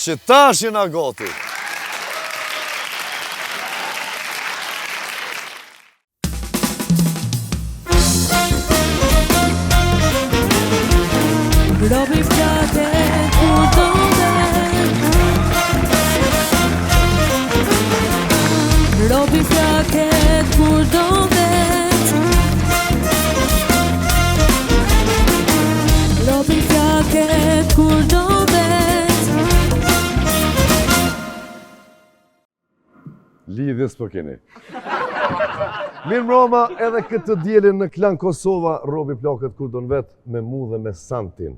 Që tash jena gati. Robi flaket kur do vet. Robi flaket kur do vet. Robi flaket kur do vet. Lidhjes po keni. Mirë mbroma, edhe këtë dielin në Klan Kosova, Robi plaket kur don vet me mu dhe me Santin.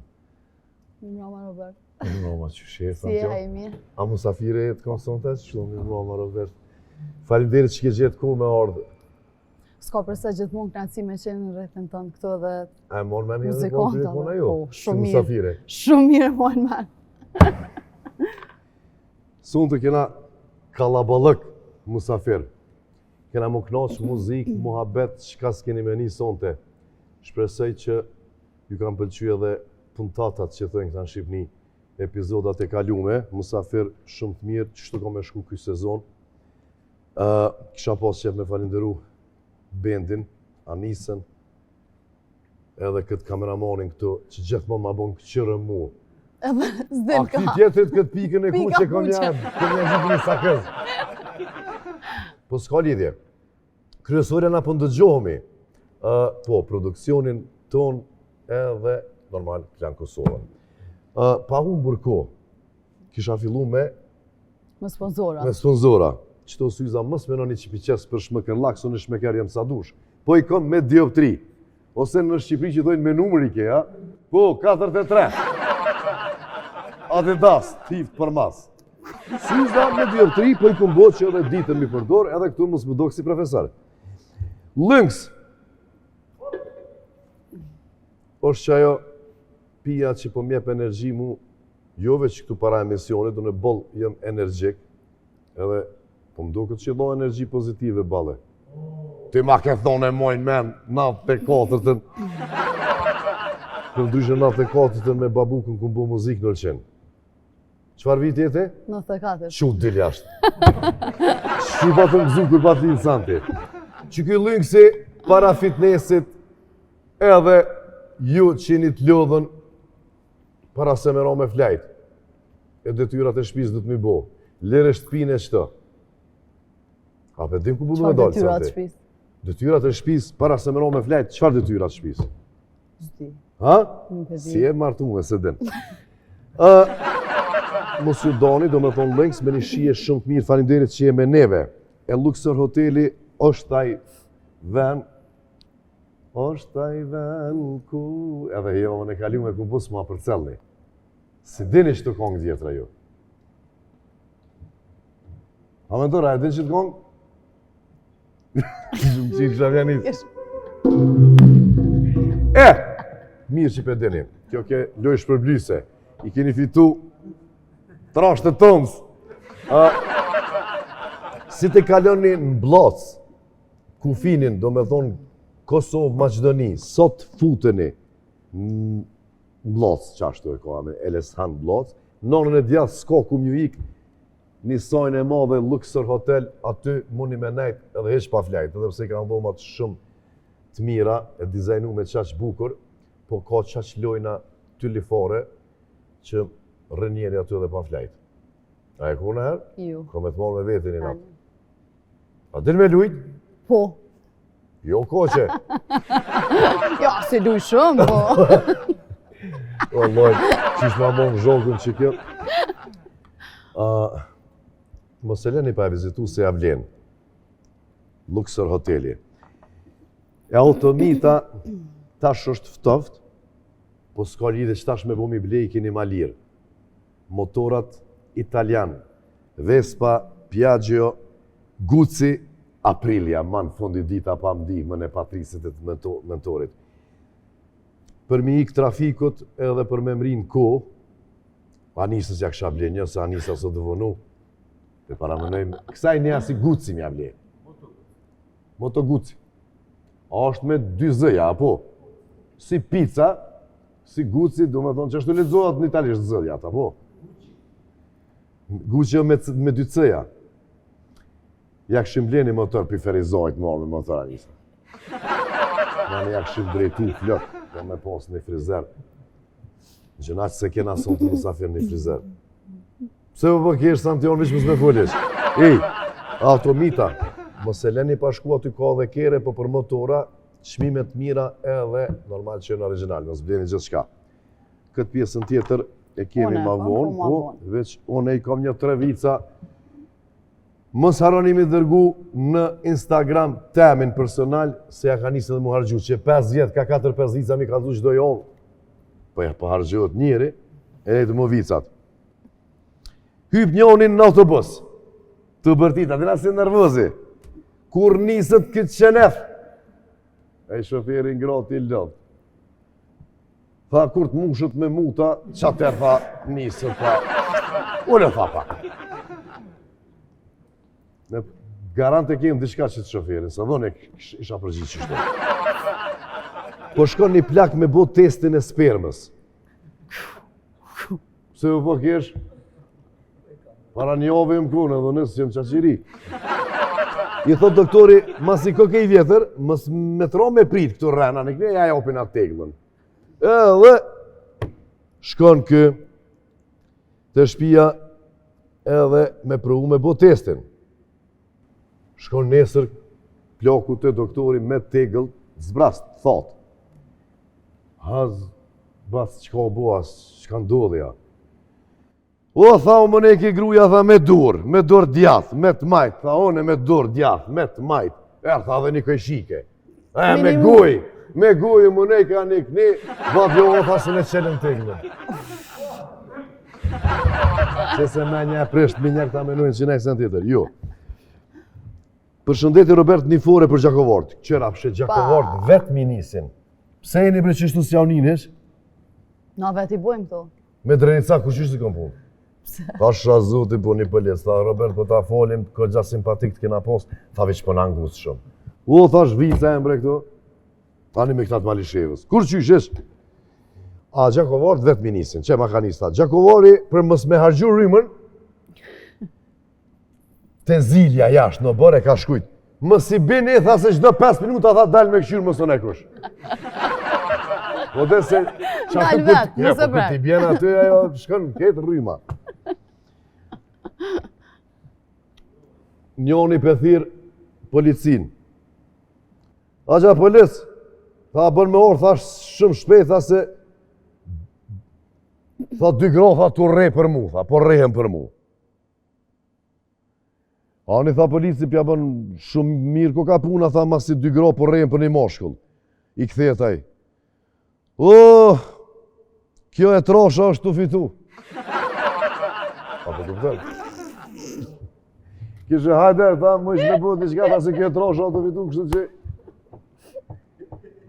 Mirë mbroma, Robert. Mirë mbroma, qyshe, Si e haj mirë? A musafire e të konsonte? Shumë mirë mbroma, Robert. Faleminderit që ke gjetë kohë me ardhë. S'ka përse gjithmonë kënaqësi me qenë në rrethin tonë këtu edhe A e morë me një dhe muzikanta. telefona jo? Po, shumë mirë. Musafire. Shumë mirë mojnë men. Sonë të kena kalabalëk musafir. Kena më knaqë muzikë, muhabet, çka s'keni me një sonte. Shpresoj që ju kam pëlqy edhe puntatat që thënë këta në Shqipni, epizodat e kalume, musafir shumë të mirë, qështu ka me shku ky sezon. Kisha pas qef me falenderu bendin, Anisën, edhe këtë kameramanin këtu, që gjithmonë ma bon këqyrë mu. Edhe A s'del këti ka. tjetërit këtë pikën e ku Pika që kom kuqe. janë, kom janë gjithë një sakëz. Po s'ka lidhje. Kryesore na po ndëgjohemi. Po, produksionin ton edhe normal Klan Kosova. Pa humbur kohë, kisha fillu me Me sponsora. Qëto syza mës menoni që piqes për shmëkën lakso në shmeker jam sa dush. Po i kom me dioptri. Ose në Shqipëri që dojnë me numër i ke, ja? Po, 43. Adidas, tift për mas. Syza me dioptri, po i kom bo që edhe ditën mi përdor, edhe këtu mos më do kësi profesor. Lynx. Është që ajo pija që po mjep energji mu, jove që këtu para emisionit, do në boll jëm energjik, edhe po më do këtë që do energji pozitive, balle. Ti ma ke thonë e mojnë men, 94-ën. Për ndryshë 94-ën me babukën ku mbo muzikë në lëqenë. Qfar vit jete? 94. Shu dil jashtë. Shu pa të mëzu kur pa të linë santi. Që këj Lynxi para fitnessit edhe ju që jeni të lodhën para se me ra me flajt. E detyrat e shpis dhe të mi bo. Lere shtëpine e qëta. A pe dim ku bu du me dalë Detyrat santi? shpis? Detyrat e shpis para se me ra me flajt, qfar detyrat shpis? Zdi. Ha? Nuk e di. Si e martu me se din. Mos ju doni, do me thonë Lynx, me një shije shumë të mirë, faleminderit që je me neve. E Luxor Hoteli është taj ven, është taj ven ku... Edhe jo, në kalume ku bus ma për celni. Si dini që të kongë djetra ju? A me ndora, e din që të kongë? Shumë qitë shavjanit. Mirë që për dini. Kjo ke lojsh për blyse. I keni fitu trashtë të tëmës. Si të kaloni në Blac, kufinin, do me thonë Kosovë, Maqedoni, sot futeni në Blac, qashtu e ka me Eleshan Blac, nonën e djathë s'ka ku mju ik, një sajnë e madhe Luxor Hotel, aty mundi me nejt edhe heq pa flajt, edhe pse ka ndhomat shumë të mira, e dizajnu me qaq bukur, po ka qaq lojna tylifare që rënjeri aty edhe pa flajt. A e ku në herë? Ju. Ka me të marrë me vetin i natë. A din me lujt? Po. Jo koqe. Ja, si luj shumë, po. Wallahi, qish ma mon zhokën që kjo. Mos e leni pa e vizitu se ja vlen. Luxor hoteli. E automita tash është ftoft, po s'ka lidhe që tash me bomi blej keni ma lirë. Motorat italian, Vespa, Piaggio, Gucci, Aprilia, man fondi dita pa ndihmën e patrisit e të mentorit. Për mi ik trafikut edhe për me mrin kohë, anisës ja kësha ble një, se anisës o dëvonu, të paramënojmë, kësaj një si Gucci mja ble. Moto Gucci. A është me 2 zëja, apo? Si pizza, si Gucci, do me thonë që është të ledzohat në italisht zëja, apo? Gucci me 2 c-ja. Ja këshim bleni motor për ferizojt marrë me motor anisa. Mane ja këshim drejtu flok, po me pas një frizer. Gjëna që se kena sonë të musafir një frizer. Pse po kesh santion vish mësme folesh? Ej, automita, mos e leni pa shku aty ka dhe kere, po për motora, çmimet mira edhe normal që në original, mos bleni gjithë shka. Këtë pjesën tjetër e kemi ma vonë, po, veç unë e i kam një 3 vica. Mos harroni mi dërgu në Instagram temin personal se ja ka nisë edhe mu hargju, që 5 vjetë ka 4-5 vica mi ka dhu qdo javë. Po ja po hargjohet njëri, e nejtë mu vicat. Hyp njonin në autobus, të bërtita, dina si nervozi. Kur nisët këtë qenef, e shoferi ngrati lëdh. Tha, kur të mushët me muta, qatër tha, nisët tha, unë tha pak. Me garant e kemë diçka që të shoferin, sa dhone isha përgjithë që shto. Po shkon një plak me bo testin e spermës. Se u po kesh, para një ove më kune, dhe nësë që më qaqiri. I thot doktori, mas i kokej vjetër, mës me tro me prit këtu rrena, në këne ja jopin atë teglën. Edhe, shkon kë, të shpia edhe me prëvu me bo testin. Shkon nesër, plaku të doktori me tegël, zbrast, thot. Bas, qka o bua, qka ndodhja. O, tha, o më neki gruja, tha, me dur djath, me të majt, tha, one me dur djath, me të majt. Tha, dhe një këjshike. Me guj, më neka një këni, vat jo, o, tha, së ne qelën teglën. Që se me një prisht, mi një këta menujnë që ne kësën tjetër, jo. Përshëndetje Robert Nifore për Gjakovort. Qëra pëshe Gjakovort vetë minisin. Pse e një bre qështu si jauninesh? Na vetë i bojmë këto. Me drenica, ku qështë i kom punë? Tha shazuti po një pëllis, tha Robert po ta folim, kërgja simpatik të kena pos, tha veç po në angusë shumë. O, thash vica e mbre këto, tani me këtat Malishevës. Kur qyshesh? A, Gjakovort vetë minisin, që ma ka njës, tha. Gjakovori për mës me hargju rrimën, te zilja jashtë në bërë e ka shkujt. Mës i bini, tha se qdo 5 minuta tha dal me këshyrë mësën e kush. Po dhe se... Dal vetë, mësë bre. Po ti bjena aty, ajo shkën ketë rrima. Njoni pëthir policin. A gja polic, tha bën me orë, tha shumë shpejt, tha se... Tha 2 gra, tha tu rej për mu, tha po rejhem për mu. Ani tha polici pja bën shumë mirë ko ka puna, tha mas si 2 gra po rejmë për një moshkull. I këthet aj. O, kjo e trosha është të fitu. A po të pëtër. Kishe hajde, tha më ishme bëtë një qka, tha se kjo e trosha është të fitu, kështë që...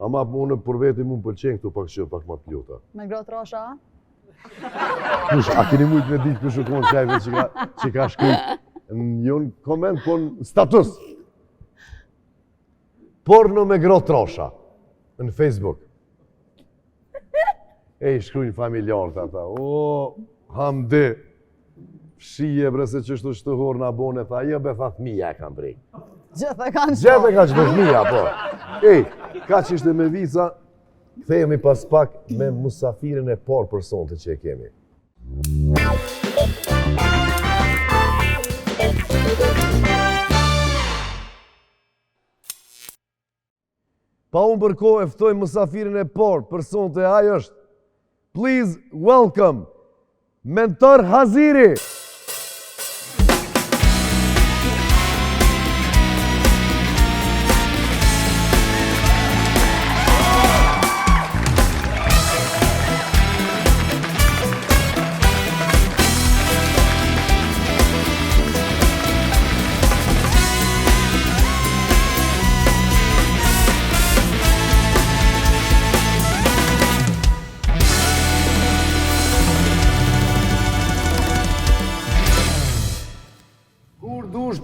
Ama unë për veti mu më pëlqenë këtu pak që pak ma të pljota. Me gra trosha? Kush, a keni mujtë me ditë kush u konë qajve që ka shkujt? Në një koment, po në status. Porno me gro trosha, në Facebook. Ej, shkrujnë familjarët ata. O, hamdi. Shije bre se qështu shtëhor në abone, tha, jo be tha thmija e kam brej. Gjithë e kanë qo. Gjithë e ka qdo thmija, po. Ej, ka që ishte me vica, kthehemi pas pak me musafirin e parë për sonte që e kemi. Pa unë përko e ftoj musafirin e parë për sonte, ajo është please welcome Mentor Haziri.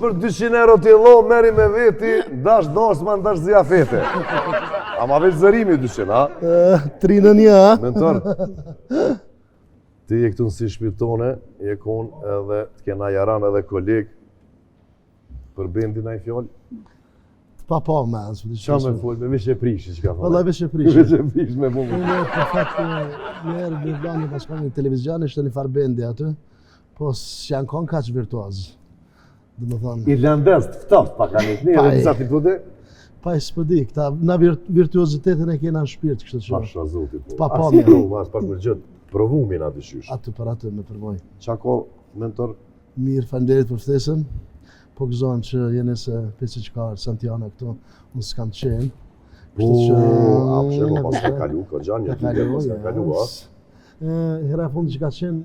Për 200 euro t'i lo, meri me veti, dash dosma, dash zjafete. Ama veç zërimi 200, ha? 3 në 1, ha? Mentor, ti je këtu në si shpirtone, je kon edhe t'kena jaran edhe koleg për bendin a i fjall. Pa me, nësë Qa me full, me vish e prishi që ka thonë? Valla vesh e prishi. Vish e prish me bumë. Unë për fakt njerë një vlani pas kanë në televizion, ishte një farë bendi aty, po s'janë konë kaq virtuoz. Dhe më thonë, Irlandez të ftoft pa kanit, një edhe disa t'i pude? pa i s'pëdi, këta na virtuozitetin e kena në shpirt, kështë që Pasha zotit. Pa As me. provu, as pak më gjëtë, provumin aty shysh. aty për aty me përvoj. Qa ko, mentor? Mirë, falenderit për ftesën, po gëzohem që jeni se pesi që ka Santiana këtu, unë s'kam qenë. Po, apshe, pas ka kalu, ka gjanë një t'i pas ka kalu, a? Hera fundi që ka qenë,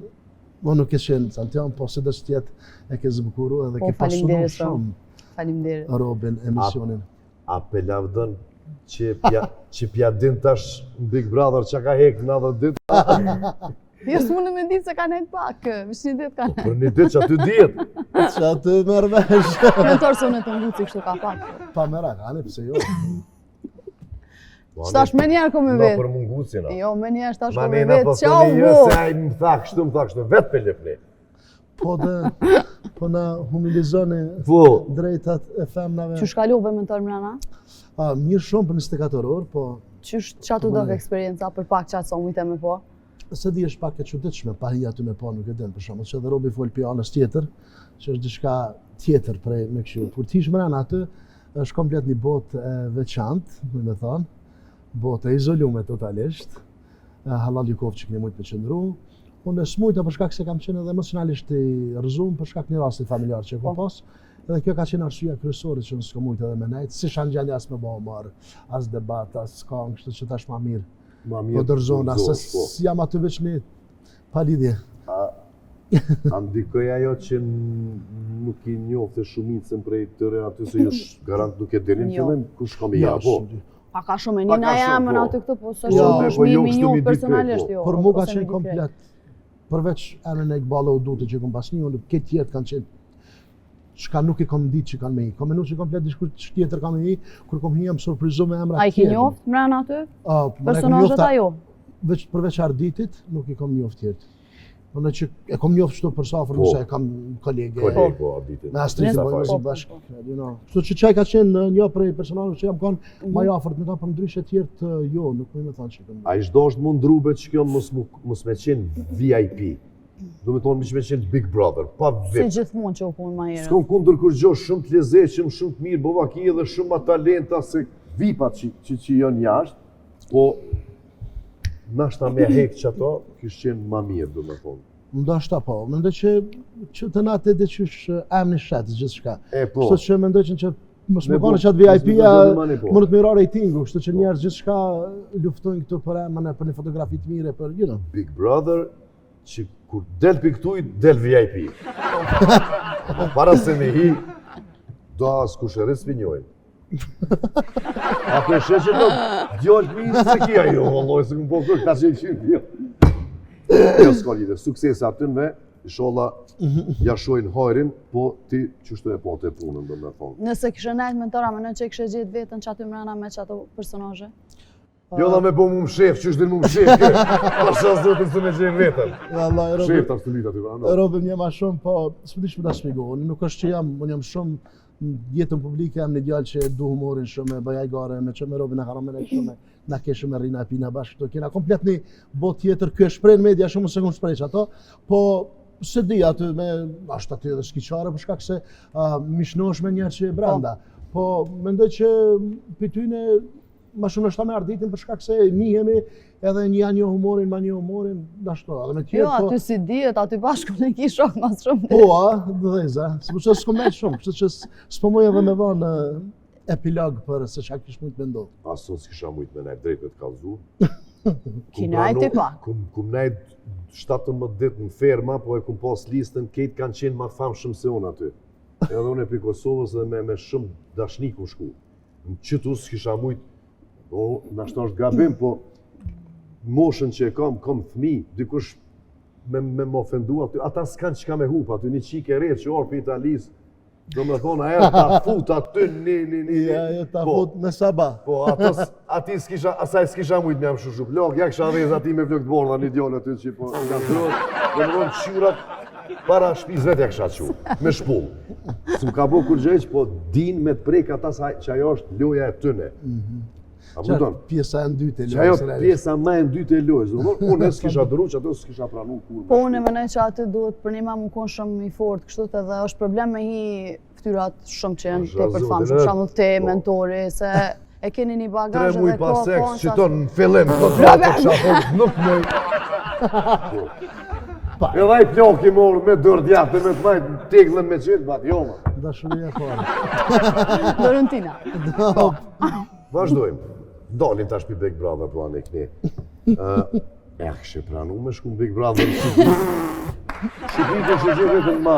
mo nuk e qenë Santian, po se dështë tjetë e ke zbukuru edhe Po, ke pasunu faleminderit, shumë Faleminderit. Robin emisionin. A pelavdën që pja din tash në Big Brother që ka hek në adhe ditë? Jo s'mundu me ditë se ka nejtë pak, vish një ditë ka nejtë. Për një ditë që aty dijet. Që aty merë vesh. Mentor se unë të nguci kështu ka pak. Pa mera kane, pse jo. Shtash me njerë ko me Na vetë. për mungucin, a? Jo, me njerë shtash Ma ko me nena vetë, po qau thoni jo bo! se ai më tha kështu, vetë për lepni. Po na humilizoni Po, drejtat e femnave. Që shkalove mentor mrena? Mirë shumë për 24 orë, po Qa të dove eksperienca për pak qatë sa mujte me po? se di është pak e çuditshme, pa hi aty me pa nuk e den për shkakun, që edhe Robi fol pianës tjetër, që është diçka tjetër prej me kështu. Kur ti shmëran aty, është komplet një botë e veçantë, me thonë, botë e izolume totalisht, halal Jukov që këne mujtë me qëndru. Unë s'mujta për shkak se kam qenë edhe emocionalisht i rëzum për shkak një rasti familjar që e kom pas. Edhe kjo ka qenë arsyeja kryesore që unë s'ko mujtë edhe me nejtë, si shanë gjallë as me bëhë marë, as debat, as këngë, kështu që tash ma mirë. ma Po mirë. dërzona, se po. jam aty veç një pa lidhje. A ndikoj ajo që nuk i njofte shumicën prej tëre aty se ju garant nuk e dinin Jo. fillim, ku shkom i ja, po. Pa ka shumë, Pa nina ka shumë, jamën po. aty këtu, po së Jo, shumë po jo shmimi kështu njohë mi personalisht, dikej, jo. Por mu ka ose me qenë dikej. komplet, përveç emrin e Iqbala Udute që kom pas një, unë këtë tjertë kanë qenë çka nuk i kom ditë që kanë me i. Kom menu që komplet diçka tjetër kam me i, kur kom hi jam surprizu me emra A i ki njoft mrena aty? Personazhet ajo? Përveç Arditit, nuk i kom njoft tjertë. Unë që e kom njoft shtu për safër, Po. nëse e kam kolege. Koleg, po, arditin. Me Astrid Nesër, bëjmë po, si po, bashkë, po. you know. Kështu që qaj ka qenë një prej personazheve që jam kanë më i afërt me ta, për ndryshe tjertë jo, nuk më thonë që kam. A i shdo është mund drube që kjo mos me qenë VIP. Do me thonë me qenë Big Brother, pa Si VIP. gjithmonë që u punë ma herë. S'kom kundër kur gjo shumë të lezetshëm, shumë të mirë, bova ki edhe shumë ma talenta se VIP-at që janë jashtë, po nashta me hek që ato, kishë qenë ma mirë, do me thonë. Ndoshta po, mendoj që të natë edhe që është emni shtetë gjithçka. E po, Kështu që mendoj që mos Me më kanë bu- qatë mos VIP-a, më kanë po. më të mirë ratingu, kështu që njerëz gjithçka luftojnë këtu për emën e për një fotografi të mire, për you know. Big Brother, që kur del piktuj, del VIP. Ma para se me hi, do as kushëris pinjojnë. A për sheqe do djallë minë se kia jo, vëlloj, se këmë po kërë, ta që i qynë jo. Jo, s'ka lidhe, sukses atynve, inshallah, ja shojnë hajrin, po ti qështu e po të punën, do me thonë. Nëse kishë nejtë mentora, më në që kishë gjithë vetën që aty mrena me që ato personazhe? Jo da me bo mu më shef, që është din mu më shef, pa shas zotin se me gjenë vetën. Vallahi Shef të ashtu litë aty, ano. Robin një ma shumë, po s'më di që ta shpjegoj. Unë nuk është që unë jam shumë në jetën publike, jam një djalë që du humorin shumë, e bëjaj gare, me që me Robin e haramene shumë, na ke shumë e rina e pina bashkë, këto kena komplet një bot tjetër, kjo e shprejnë media shumë se këmë shprejqë ato, po se di aty me, ashtë aty edhe skiqare, për shkak se mishnosh me njerë që e branda. Po mendoj që për tyne ma shumë është ta me arditin për shkak se njihemi edhe një njoh humorin, ma njoh humorin, dashto. Edhe me tjerë, Jo, aty si dihet, aty bashku në ki shok mas shumë. Po, dheza, sepse s'ko me shumë, kështu që s'po moj edhe me dhanë epilog për se çka kish mund të mendoj. Aso s'kisha mujt me nejt drejt me të kallzu. Kinajt e pa. Kum nejt 17 ditë në ferma, po e kum pas listën, ketë kanë qenë ma famshëm se unë aty. Edhe unë e pi Kosovës dhe me shumë dashni ku shku. Në qëtu s'kisha mujt, nashta është gabim, po moshën që e kam fëmi, dikush me më ofendu aty, ata s'kanë qka me hup aty, një qik e rrë që orë për Italisë, do me thonë, ajo ta fut aty Ja, ta fut me sabah. Po, asaj s'kisha mujt me jam shushu plok, ja kësha rrez ati me flok të borda një djallë aty që po, nga drot, dhe më thonë qyrat para shpiz vetë ja kësha qu, me shpull. S'm ka bo kur gjeq, po din me të prek ata që ajo është loja e tëne. A Që pjesa e dytë e që ajo lojës. pjesa ma e dytë e lojës, unë s'kisha dëru që ato s'kisha pranu kur. Po unë e menoj që aty duhet për një më konë shumë i fort, kështu të edhe është problem me hi ftyrat shumë që janë te përfamshëm, për shembull te mentori, se e keni një bagazh 3 muj edhe pas kohë seks, që tonë në fillim, nuk muj. Edhe ai ploki morë me dërë djatë, me të majtë teglën me qëtë, bat, jo ma. Dashuria fare. Dorentina. Vazhdojmë. Dalim tash pi Big Brother po anë e këni. E kështë pranu me shku në Big Brother në Shqipite që gjë vetëm ma.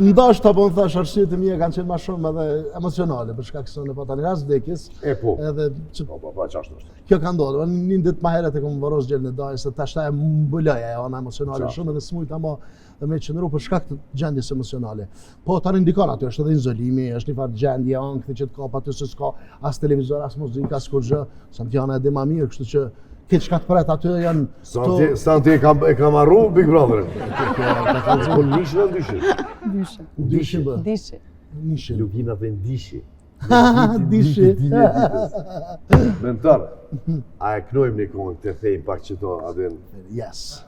Ndashta po më thash arsyet e mia kanë qenë ma shumë edhe emocionale për shkak se në po tani rast vdekjes. E po. Edhe që Po, qashtu është. kjo ka ndodhur. Një ditë më herët e kam varros gjelën e dajës se tash ta e mbuloj ajo ana emocionale Qartë. shumë edhe s'mujta më dhe me qëndru për shkak të gjendjes emocionale. Po tani ndikon aty, është edhe izolimi, është një farë gjendje ankthi që të kap aty se s'ka as televizor, as muzikë, as kurrë. Santiana e di më mirë, kështu që këtë çka të pret aty janë Santi e kam arru Big Brother. Po nishë në dyshi. Dyshe. Dishi bë. Dishi. Nishi. Lugina dhe ndishi. Dishi. Mentor, a e knojmë një kohën të thejmë pak që to adin. Yes.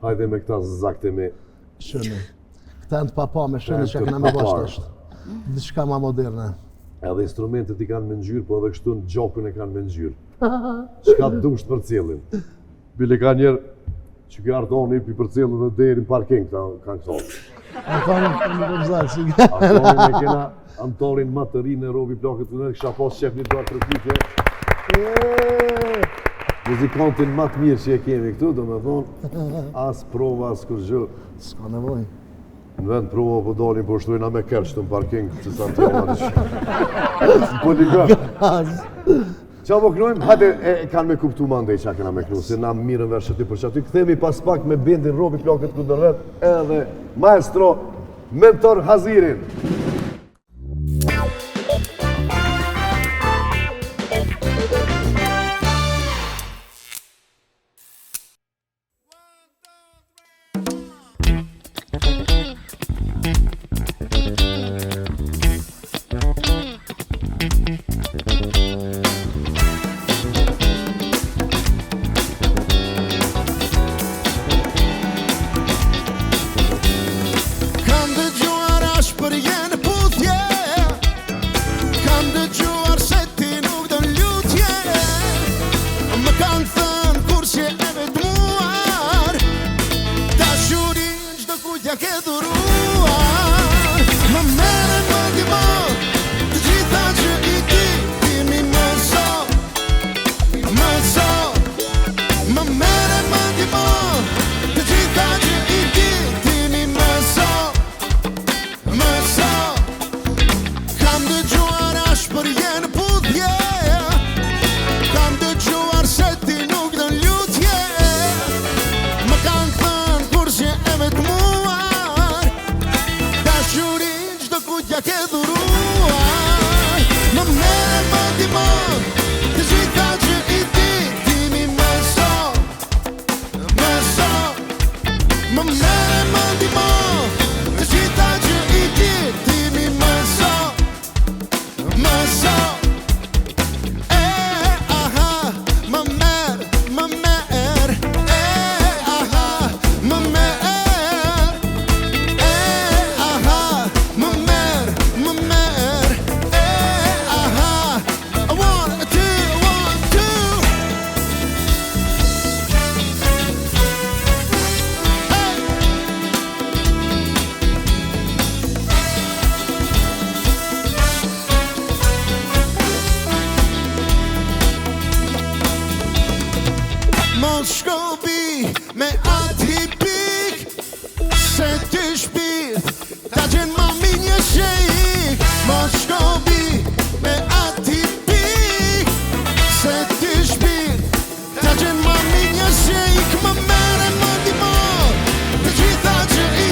Hajde me këta zakte me. Shënë. Këta në të papa me shënë Këta që janë kena të me bashkë papar. është. Diçka ma moderne. Edhe instrumentet i kanë me ngjyrë, po edhe kështu në gjokun e kanë me ngjyrë. Çka të dusht për cilin. Bile ka njerë që kjo artoni pi për cilin dhe deri në parking kanë këto. Antoni në vëzalë, si Antonin e kena, Antonin më të rinë e robi plakët të nërë, kësha pas qef një duar të rëpitje. Muzikantin më të mirë që e kemi këtu, do me thonë, as prova, as kur gjë. s'ka nevoj. Në vend prova po dalin po shtrujna me kërç në parking, që sa të janë atë po t'i gërë. Qa po knojmë, hajde e kanë me kuptu mandej qa kena me knu, se na mirën vesh që ti për që aty. Këthemi pas pak me bendin robi plakët ku dërret, edhe maestro Mentor Hazirin. Kam dëgjuar as për jenë puthje, kam dëgjuar se ti nuk do lutje. Më kanë thënë kur që e vetmuar, dashurin çdo kujt ja ke dhuruar. Më merre më ndihmon, të gjitha që i di, timi më sot. Më merre më ndihmon, të gjitha që i di, timi më sot. Kam dëgjuar as për jenë puthje, kam dëgjuar se ti nuk do lutje. Më kanë thënë kur që e vetmuar, dashurin çdo kujt ja ke dhuruar. Më merre më ndihmon, të gjitha që i di, timi më sot. Më merre më ndihmon, të gjitha që i di, timi më sot. Aha, më merë, aha, më merë. Aha, më merë, aha. I wanna do, me ati pik se ty shpirt ta gjen ma mi një shejk ma shkobi me ati pik se ty shpirt ta gjen ma mi një shejk më mere më dimor të gjitha që i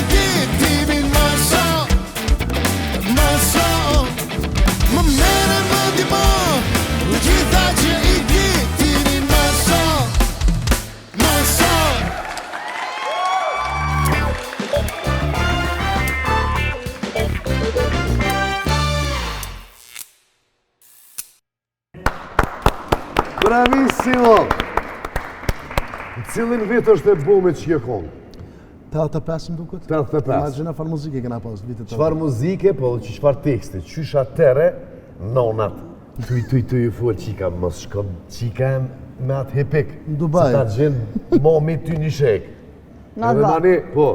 timin më sot më mere më dimor të gjitha që i timin më sot Bravissimo! Në cilin vit është e bumit që kjo kongë? 85 më duket? 85. Imagjina farë muzike kena pas vitet të. Qfar muzike, po që qfar teksti, qysh atere, nonat, tu ju full qika, mos shkom qika me atë hipik. Në Dubai. Se ta gjenë momi ty një shek. Na Edhe dha.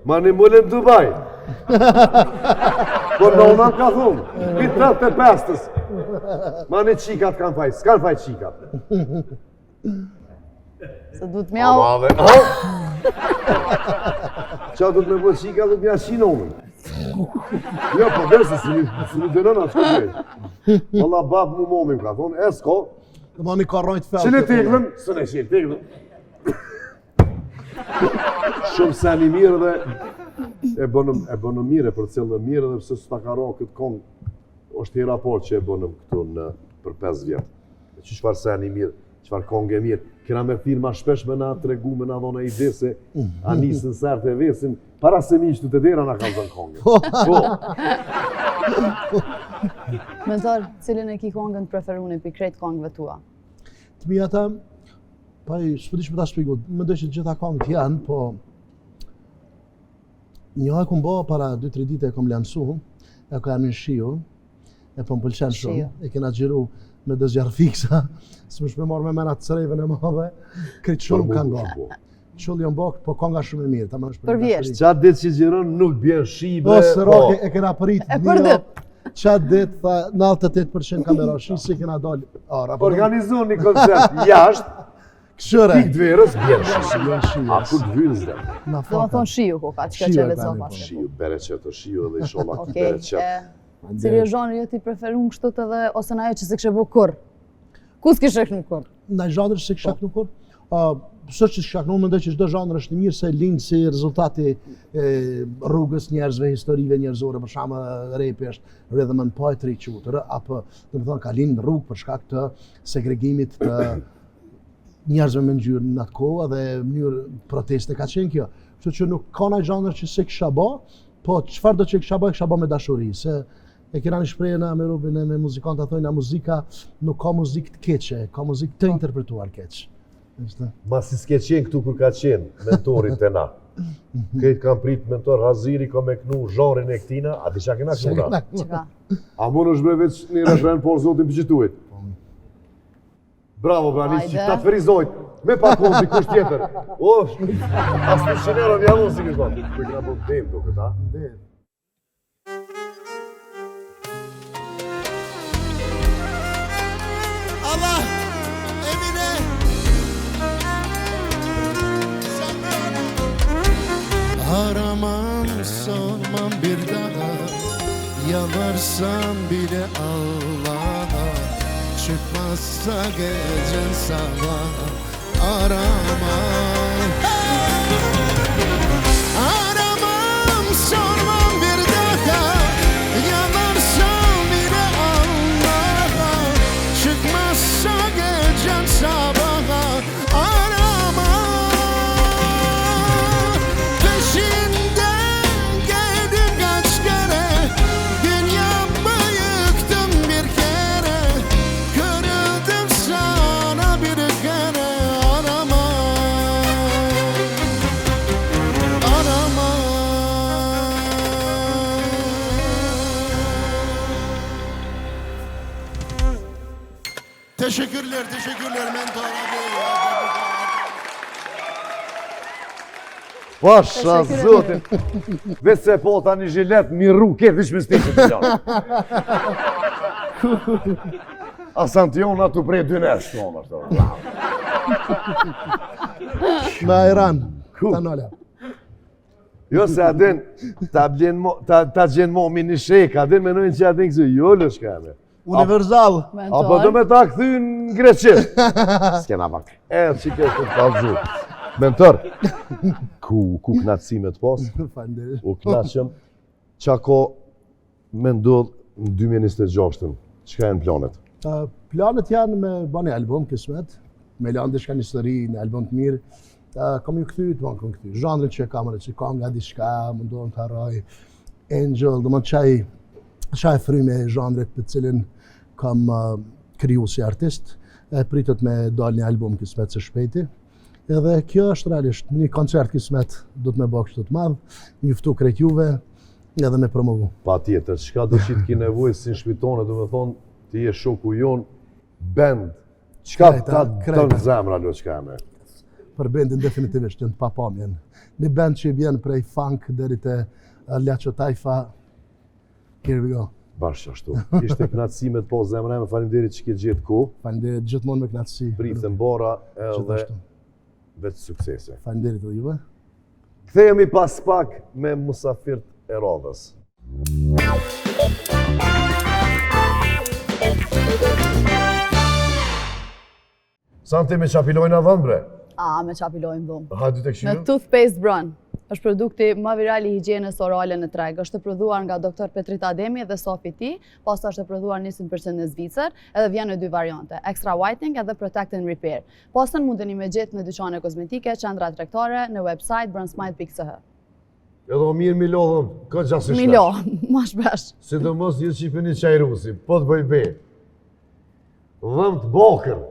mani mullin Dubai. Po nonat ka thumë, vitë 85-ës. Mani qikat kanë faj, s'kanë faj qikat. Se duhet mjau. Qa du të me bëtë qika, du të mja shinonën. Jo, po desi, së një dënën atë shko gjejtë. Valla babë mu momim ka thonë, esko, Dhe ma një karrojt fel. që në teglën, së në shenë teglën. Shumë se një mirë dhe e bënëm mire për cilë dhe mirë dhe pëse së ta karo këtë kongë, është i raport që e bënëm këtu për 5 vjetë. Që qëfar se një mirë, qëfar kongë e mirë. Kena me firma shpesh me na të regu, me na dhona ide se a nisën sërtë e vesin, para se miqë të dera na kanë zënë kongë. Po, Mentor, cilin e ki kongën preferune për krejt kongëve tua? Të mija ta, pa i s'pëdi që më ta shpigu, më dojë që gjitha kongët janë, po një e këmë bo para 2-3 dite e kom lansu, e ka janë në shiu, e po më pëlqen shumë, e kena gjiru me dëzjarë fiksa, së më shme morë me mena të cërejve në madhe, kritë shumë kanë bo. Qullë jënë bo, po konga shumë e mirë, ta më në shpërë. Për vjesht. qatë ditë që gjiron nuk bjen shibe, O, së roke, e kena përit E për dit. Qatë ditë, tha, 98% kamera, shi si kena dalë. Organizon një koncert jashtë, Këshëre. pik dverës, bjen shibe. Shiu, shiu. A ku të vynë zde? Na Do më thonë shiu ko ka, që ka Shiu që e lezo tani, pas. po. Shiu, bere qëtë, shiu edhe i shola ki Okej, bere qëtë. cili e zhonër jo ti preferun kështu të dhe, ose na jo që si kështë bu kur? Ku s'ki shekë në kur? Në zhanër se këshak nuk kur? Së që këshak nuk mendoj që çdo zhanër është i mirë se lind si rezultati rrugës njerëzve, historive njerëzore, për shkak repi është rhythm and poetry quhet, apo do të thonë ka lind rrugë për shkak të segregimit të njerëzve me ngjyrë në atë kohë dhe mënyrë proteste ka qenë kjo. Kështu që nuk ka ndaj zhanër që se kisha bë, po çfarë do që kisha bë me dashuri, se e kena një shprehje në Amerubin e me muzikanta thonë, muzika nuk ka muzikë të keqe, ka muzikë të interpretuar keq. Ma si s'ke qenë këtu kur ka qenë mentorit të na. Këtë kam prit mentor Haziri, ka me knu zhanrin e këtina, a di qa kena këna? Që ka? A mund është bre veç një refren, por zotin për qituit. Bravo, bra, një që Hajde. ta të ferizojt, me pa konë si kusht tjetër. O, as të qenero një avon si kështë banë. Për këna po dem do këta. Allah Emine Aramam sormam bir daha Yalvarsam bile Allah'a Çıkmazsa gecen sabah Aramam Aramam sormam bir daha Yalvarsam bile Allah'a Çıkmazsa gecen sabaha Arama Peşinden geldim kaç kere Dünyamı yıktım bir kere Kırıldım sana bir kere Arama Arama Teşekkürler mentor abi. Pasha zotin! Veç se po ta një zhilet, miru, ketë vish me stiqin të gjanë. Asantion atu prej dy nesh, tonë është. Me Iran. Ta nola. Jo se adin, ta gjenë momi një shek, adin menojnë që adin këzë, jo lë shkame. Universal. Apo do me ta këthy në Greqisht. S'kena pak. Që ke të kalëzu. Mentor, ku knatësimet pas, Faleminderit. u knaqëm, qa ko me ndodh në 2026-ën, qka e në planet? Planet janë me bani album, kismet, me lanë diçka një histori, një album të mirë. Kam ju këthy, të kam këthy. Zhandrin që kam nga diçka, mundohem të harroj. Angel, do më qaj fryme e zhandrit për cilin kam kriju si artist. Pritet me dal një album kismet së shpejti. Edhe kjo është realisht një koncert kismet do të me bëj kështu të madh, njoftu krejt juve edhe me promovu. Pa tjetër, qka do që t'ki nevojë si në shpitone, do me thonë, ti je shoku jonë, band, qka ta të zemra lo qka me? Për bendin definitivisht, në papamjen. Një band që i vjen prej funk deri te Laço Tajfa, here we go. Bashkë ashtu. Ishte knatësimet po zemra, me faleminderit që ke gjetë ku, Faleminderit gjithmonë me knatësi. pritën bora edhe Gjithashtu. veç suksese. Faleminderit edhe juve. Kthehemi pas pak me musafirt e radhës. Santi me qapilojnë a dhëmë bre? Me qapilojnë dhëmë. Hajde të Me këshirë? Toothpaste Brun. Është produkti më viral i higjienës orale në treg. Është prodhuar nga Dr. Petrita Ademi dhe Sofi T, pasta është prodhuar 100% në Zvicër, edhe vjen në dy variante, Extra Whitening edhe Protect and Repair. Pastën mundeni me gjetë në dyqane kozmetike, qendra tregtare, në website brunsmile.ch. Edhe o mirë mi lodhëm, ka gjasë shlesh. Milo, ma shpesh. Sidomos një qipë një qaj rusi, po të bëj be. Dhëm të bakër.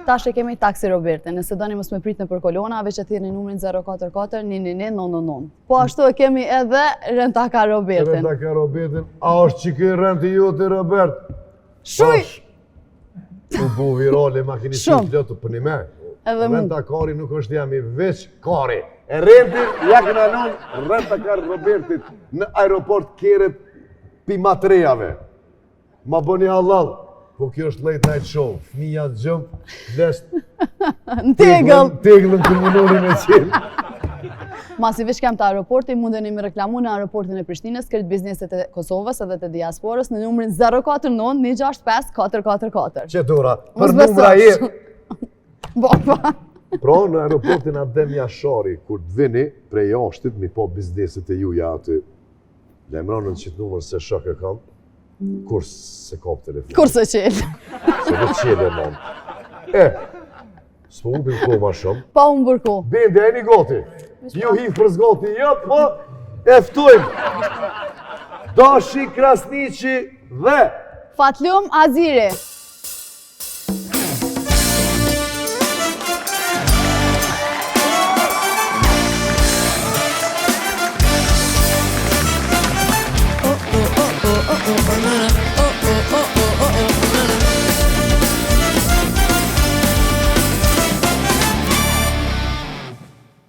Tash e kemi taksi Robertin, nëse doni mos me prit në për kolona, veç e thirrni numrin 044 111 999. Po ashtu e kemi edhe Rentaka Robertin. Rentaka Robertin, a është që kë renti jote Robert? Shuj! U bu virale, ma keni Shumë. shumë plëtu për një me. Edhe mu. Rentakari nuk është jam i veç kari. E rentin, ja këna non Rentaka Robertit në aeroport Keret pi matrejave. Ma bëni halal. Po kjo është late night show, fëmija të gjëmë, desht Në tegëll! teglën komunori me qenë. Masi veç kem të aeroporti, mundeni me reklamu në aeroportin e Prishtinës, këtë bizneset e Kosovës edhe të diasporës në numrin 049 165 444. Qetura, Mos për numra besosh. je. Bo, pa. Pra në aeroportin Adem Jashari, kur të vini prej jashtit, mi po bizneset e juja aty, lemronën qitë numër se shok e kam, kur se kap telefon. Kur se qelë. Se do qele mon. S'po ubim ko ma shumë. Pa unë burku. Bende, e një goti. Ju hivë për zgoti, jo, po, eftojmë. Dashi Krasniqi dhe Fatlum Aziri.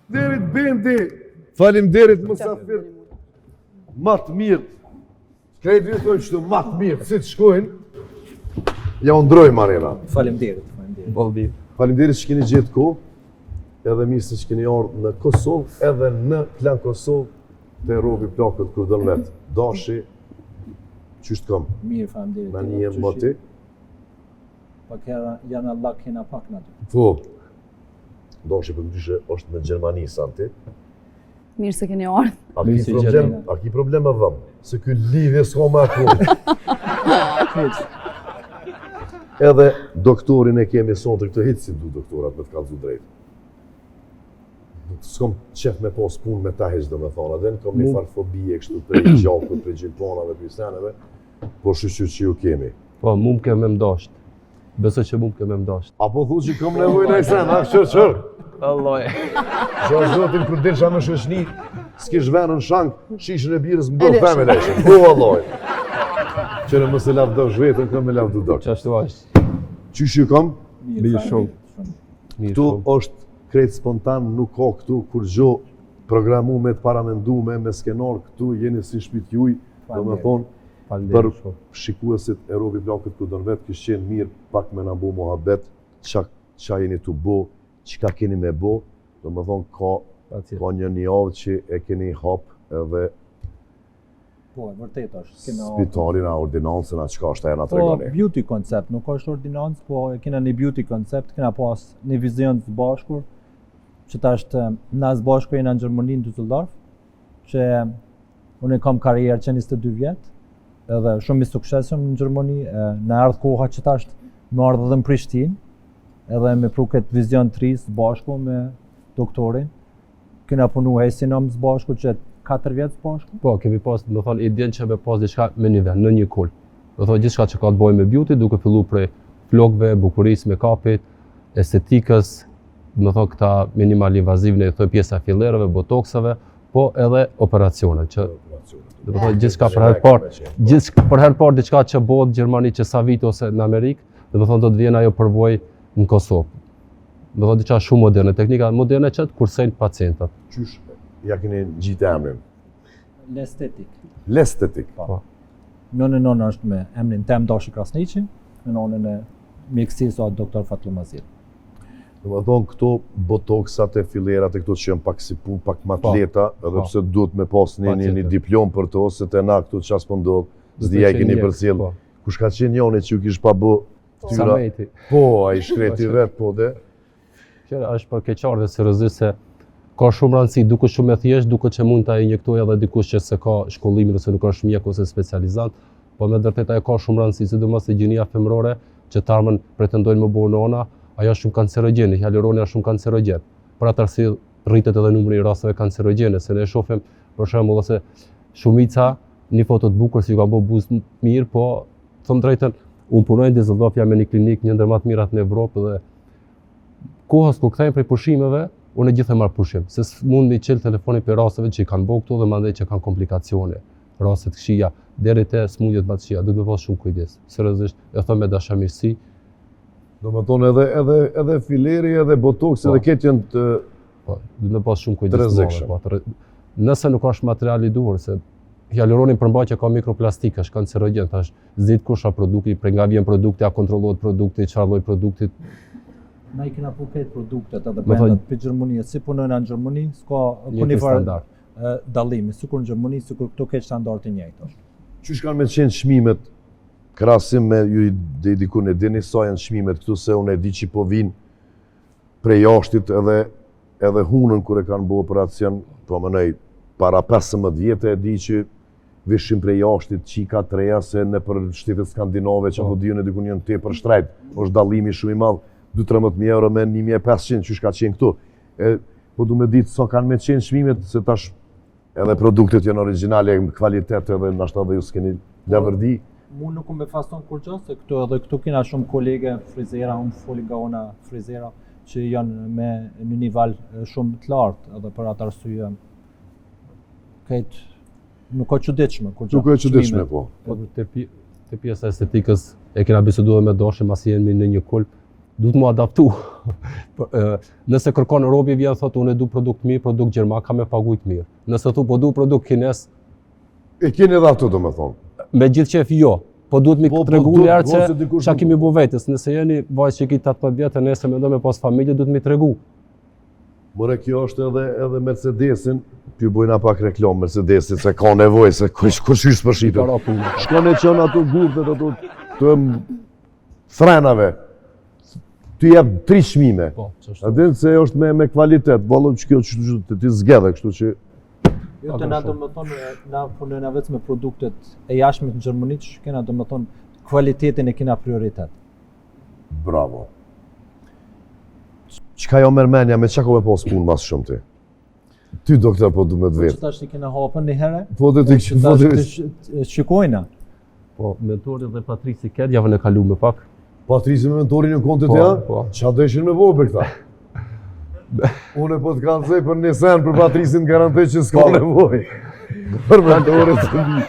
Derit Bendi, faleminderit musafir. Ma të mirë. Krejt ju thoi qëtu ma të mirë, si të shkojnë. Ja undroj Marina. Faleminderit. Boldi. Faleminderit që keni gjetë ku, edhe mirë se që keni ardhur në Kosovë, edhe në Plan Kosovë, të robi plakët kur dënë vetë. Dashi, qështë kam? Mirë, faleminderit. Në një jemë bati? Pak janë Allah kena pak në të. Po. Dashi për ndyshe është në Gjermani, Santi. Mirë se keni ardhur. A ki problem me dhëmë? Se ky lidhje s'ka me akun. Edhe doktorin e kemi sonë të këtë hitë si du doktorat me të kalëzu drejtë. S'kom qef me pos punë me ta heqë dhe me thonë, edhe në kom një farë fobie kështu prej gjakut, prej gjilponave, prej seneve, por shqyqy që ju kemi. Po, mu më kemë më mdasht. Besoj që mu më kemë më mdasht. Apo thu që kom nevojë në eksen, a qërë. Allah. Zotin, kur dilësha me shoqni, s'kish venë në shank, shishën e birës më bërë femele. Po, valloj. Qëre mëse lavdosh vetën, kam me lavdu dok. Qashtu ashtë. Qysh ju kom? Mirë shumë. Mirë Tu shumë. është krejt spontan, nuk ka këtu kur gjo programume të paramendume me skenar këtu, jeni si shpit juj, do me thonë, për Faleminderit shumë. shikuesit e robi plakët ku dënë vetë, kështë qenë mirë pak me nabu mohabet, qa jeni të bo, qka keni me bo, do më thonë ka një javë që e keni hap edhe Po, e vërtet është. Kena spitalin, a ordinancën, a qka është e na po, tregoni. beauty koncept, nuk është ordinancë, po e kena një beauty koncept, kena pas një vizion të bashkur, që ta është na së bashku jena në Gjermani në Düsseldorf, që unë kam karrierë që 22 vjetë, edhe shumë i suksesshëm në Gjermani, në ardhë koha që ta është më ardhë edhe në Prishtinë, edhe me pru këtë vizion të ri së bashku me doktorin. Kena punu hesinom së bashku që 4 vjetë së bashku. Po, kemi pas, do thonë, idenë që me pas diçka me një vend, në një kul. Do thonë, gjithçka që ka të bëjë me beauty, duke fillu prej flokëve, bukurisë, make-upit, estetikës, do thonë këta minimal invaziv në thoj pjesa fillerëve, botoksave, po edhe operacione, që do thonë gjithçka për herë parë, për herë parë diçka që bëhet në Gjermani që sa vite ose në Amerikë, do thonë do të vjen ajo përvojë në Kosovë. Do thonë diçka shumë moderne, teknika moderne që të kursejnë pacientat. Qysh, ja keni gjitë emrin? L'estetik. L'estetik. Po. Nënë është me emrin Tem Dashi Krasniqi, në nënën e mjekësisë o doktor Fatlu Mazir. Do më thonë këto botoksat e filerat e këto që janë pak si punë, pak matleta, edhe pse duhet me pas një diplom për to, se të na këto qas për ndodhë, zdia e keni për cilë. Kush ka qenë njoni që ju kish pa bë tyra? Sameti. Po, a i shkreti vetë, po dhe. Qëra është për keqardhë dhe seriozisht se ka shumë rëndësi, duke shumë e thjesht, duke që mund ta injektoj edhe dikush që se ka shkollimin ose nuk është mjek ose specializant, po me dërtet ajo ka shumë rëndësi, sidomos higjienia femërore që të armën pretendojnë më bëjnë nona, ajo është shumë kancerogene, hialuroni është shumë kancerogen. Për atë arsye rritet edhe numri i rasteve kancerogene, se ne shohim për shembull ose shumica një foto të bukur si ju ka bërë buzë mirë, po them drejtën, unë punoj në Düsseldorf, jam me një klinikë një ndër më të mirat në Evropë dhe kohës kur kthejmë prej pushimeve, unë gjithë e marr pushim, se mund mi qel telefonin për rasteve që i kanë bërë këtu dhe mandej që kanë komplikacione, raste të këqija, deri te smundjet më të këqija, duhet me pas shumë kujdes. Seriozisht, e them me dashamirësi. Do më thonë edhe fileri, edhe botoks, edhe këtë janë të... Po, duhet me pas shumë kujdes. Rrezikshëm. Nëse nuk është materiali i duhur, se hialuronin përmbajtja ka mikroplastik, është kancerogen, thash, zgjidh kush a produkti, prej nga vjen produkti, a kontrollohet produkti, çfarë lloj produktit. Na i kena këtë produktet edhe brendat për Gjermani, si punojnë në Gjermani, s'ka kunivar dallimi, sikur në Gjermani, sikur këto ke standardi njëjtë. Qysh kanë me qenë çmimet, krahasim me ju diku në dini sa janë çmimet këtu, se unë e di që po vinë prej jashtit edhe hunën kur e kanë bërë operacion, po mënej para 15 vjetë e di që vishim prej jashtit qika treja, se në për shtetet skandinave që apo diun e dikun janë tepër shtrejt, është dallimi shumë i madh. 2-13.000 euro me 1.500, qysh ka qenë këtu. Po du me ditë sa kanë me qenë çmimet, se tash edhe produktet janë origjinale, kvalitet edhe nashta dhe ju s'keni lavërdi. Mu nuk me fason kur gjë, se këtu kena shumë kolege frizera, unë foli nga ona frizera, që janë me një nivel shumë të lartë, edhe për atë arsye këtë nuk ka çuditshme kur gjë. Nuk ka çuditshme, po. Te pjesa estetikës e kena biseduar me Dashin, masi jemi në një kulp, duhet mu adaptu. Nëse kërkon robi vjen thotë unë du produkt mirë, produkt gjerman, ka me pagujt mirë. Nëse thu po du produkt kines, e keni edhe ato do me thonë. Me gjithë qef jo, po duhet mi tregu lërë që qa kemi bu vetës. Nëse jeni vajzë që ki 18 vjetë, nëse me do me pas familje, duhet mi tregu. More kjo është edhe Mercedesin, ju bojna pak reklam Mercedesit, se ka nevoj, se kush hysh për shqipet. Shkone qënë ato gurtet, ato të frenave. Ty jep 3 çmime. A din se është me kvalitet, vallë që kjo që ti zgjedhe, kështu që... Jo të na do më thonë, na punojna vetëm me produktet e jashtme të Gjermani, që kena do më thonë, kvalitetin e kena prioritet. Bravo. Çka jo mërmenja, me çka ko me pas punë mas shumë ti? Ty doktor po du me të vetë. Po që tash ti kena hapën një herë? Po dhe ti shikojna. Po, mentori dhe Patrici Ket, javën e kalu me pak. Patrici me mentorin në kontet ja? Qa dëshin me bo për këta? Unë po të kanë zej për një sen për Patricin garantoj që s'ka nevoj. Për mentorit të mi.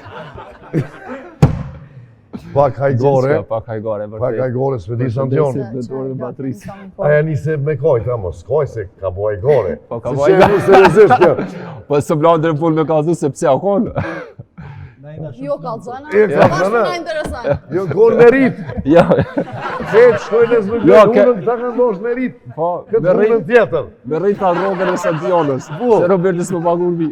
Pak hajgore. Pak hajgore, vërtet. Pak hajgore, s'pedi Santion. Mentorin dhe Patrici. Aja nise me kajt, mos, skaj se ka bo hajgore. Po ka bo hajgore. Se seriozisht kjo. Po së blandre punë me kazu se pse akon. Na Jo, kalzona. E, kalzona. Bashkë na interesant. Jo, konë me rrit. Ja, Këtë shkojnë e zbëgjë, Jo, unën ta ka ndosh me rrit. po, Këtë me unën rrit, tjetër. me rrit ta rrogën e Santionës. Po. Se Roberti s'më pagur mi.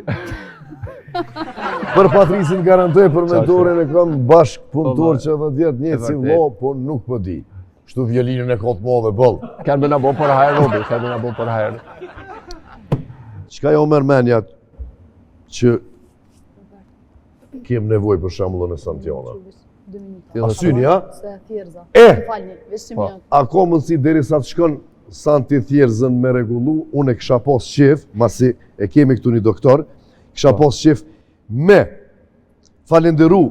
Për Patrisin garantoj për mentorin e kam bashk punëtor Po, që edhe djetë një si vërtet. vlo, po nuk po di. Shtu vjolinën e kotë modhe bëll. Kanë me na bo për hajrë, Robi, kanë me na bo për hajrë. Qka jo mërmenja që kem nevoj për shambullën e Santiona? 2 minuta. A syni, a? Se thjerza. E! Falni, veç 1 Po. minutë. Ako mundësi deri sa të shkon Santi Thjerëzën me regullu, unë e kisha pas qef, masi e kemi këtu një doktor, kisha pas qef me falenderu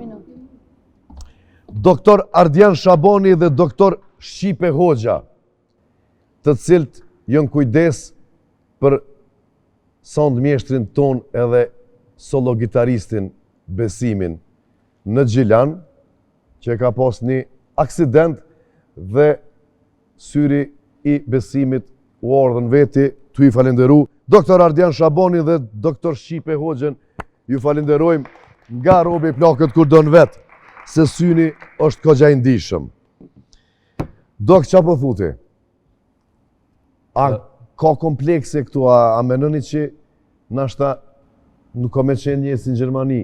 doktor Ardian Shabani dhe doktor Shqipe Hoxha, të cilët jënë kujdes për sound mjeshtrin ton edhe solo gitaristin Besimin në Gjilan, që ka pas një aksident dhe syri i Besimit u ardhën veti, tu i falenderu doktor Ardian Shabani dhe doktor Shqipe Hoxhën, ju falenderojmë nga Robi Plakët kur do në vetë, se syni është kogja i ndishëm. Dok, qa po thuti? A ka komplekse këtu, a menoni që nashta nuk ka me qenë njësë në Gjermani,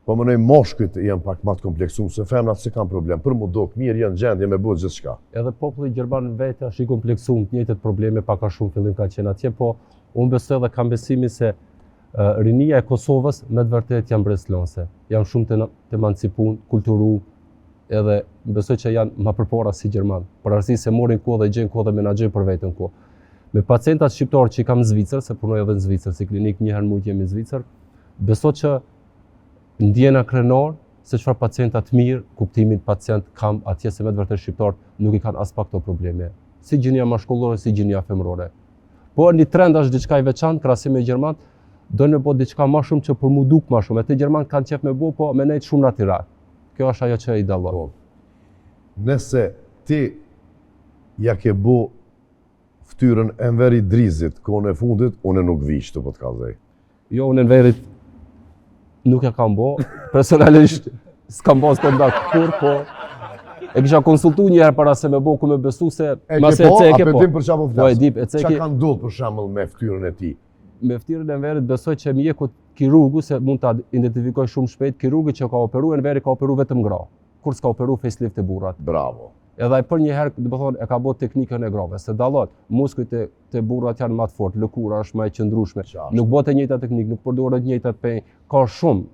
po mënoj moshkët janë pak ma të kompleksum, se femnat se kam problem, për mu dok, mirë janë gjendje me bëtë gjithë shka. Edhe populli gjerman vetë është i kompleksuar, të njëjtat probleme pak a shumë fillim ka qenë atje, po unë besoj dhe kam besimin se rinia e Kosovës me të vërtet janë breslonse. Janë shumë të emancipun, kulturu, edhe besoj që janë më përpara si gjerman, për arsye se morin kohë dhe gjenë kohë dhe menaxhojnë për veten kohë. Me pacientat shqiptarë që i kam në Zvicër, se punoj edhe në Zvicër, si klinik një herë në muaj jemi në Zvicër, besoj që ndjena krenar se çfarë pacientat mirë, kuptimin pacient kam atje se me të vërtet shqiptarët nuk i kanë as pak këto probleme. Si gjinia mashkullore, si gjinia femërore. Po një trend është diçka i veçantë krahasim me gjermanët, do në bëj diçka më shumë që për mu duk më shumë. Te gjermanët kanë qef me bëu, po me nejt shumë natyral. Kjo është ajo që i dallon. Nëse ti ja ke bu ftyrën Enver Idrizit kohën e fundit, unë nuk vi që të po të kallëzoj. Jo, unë Enverit nuk e kam bo, personalisht s'kam bo stand-up kur, po e kisha konsultu një herë para se me bo ku me besu se mas e ceke po. A pëtim për qa po Po e flasë? dip, e Qa ceke ka ndodhë për shembull me ftyrën e ti? me ftyrën e Enverit besoj që mjeku kirurgu se mund ta identifikoj shumë shpejt, kirurgu që ka operu Enveri ka operu vetëm gra, kur s'ka operu facelift e burrat. Bravo. Edhe ai për një herë, do të thonë, e ka bërë teknikën e grave, se dallot, muskujt e burrat janë më të fortë, lëkura është më e qëndrueshme. Qartë. Nuk bëhet e njëjta teknikë, nuk përdoret të njëjtat pe, ka shumë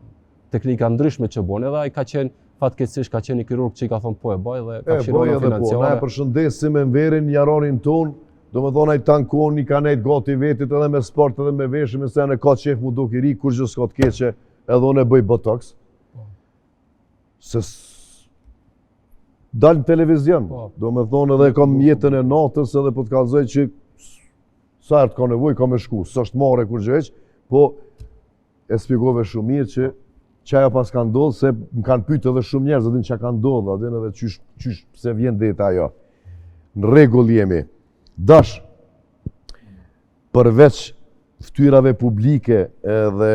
teknika ndryshme që bën. Edhe ai ka qenë fatkeqësisht ka qenë një kirurg që i ka thonë po e bëj dhe ka Boj shirona edhe po, na e financiare. përshëndesim Enverin, njaronin ton, do më thonë ai tankon, i ka nejt gati vetit edhe me sport edhe me veshje, me se janë e ka qef mu duk i ri, kur gjë s'ka të keqe, edhe unë e bëj botox. Se dalë në televizion, Po. do me thonë edhe kam jetën e natës edhe po të kallëzoj që sa herë të ka nevoj, ka me shku, s'është marrë kur gjë heq, po e spjegove shumë mirë që çaja pas ka ndodhë, se më kanë pyet edhe shumë njerëz, edhe që ka ndodhë, edhe qysh pse vjen deta ajo. Në rregull jemi. Dash, përveç ftyrave publike edhe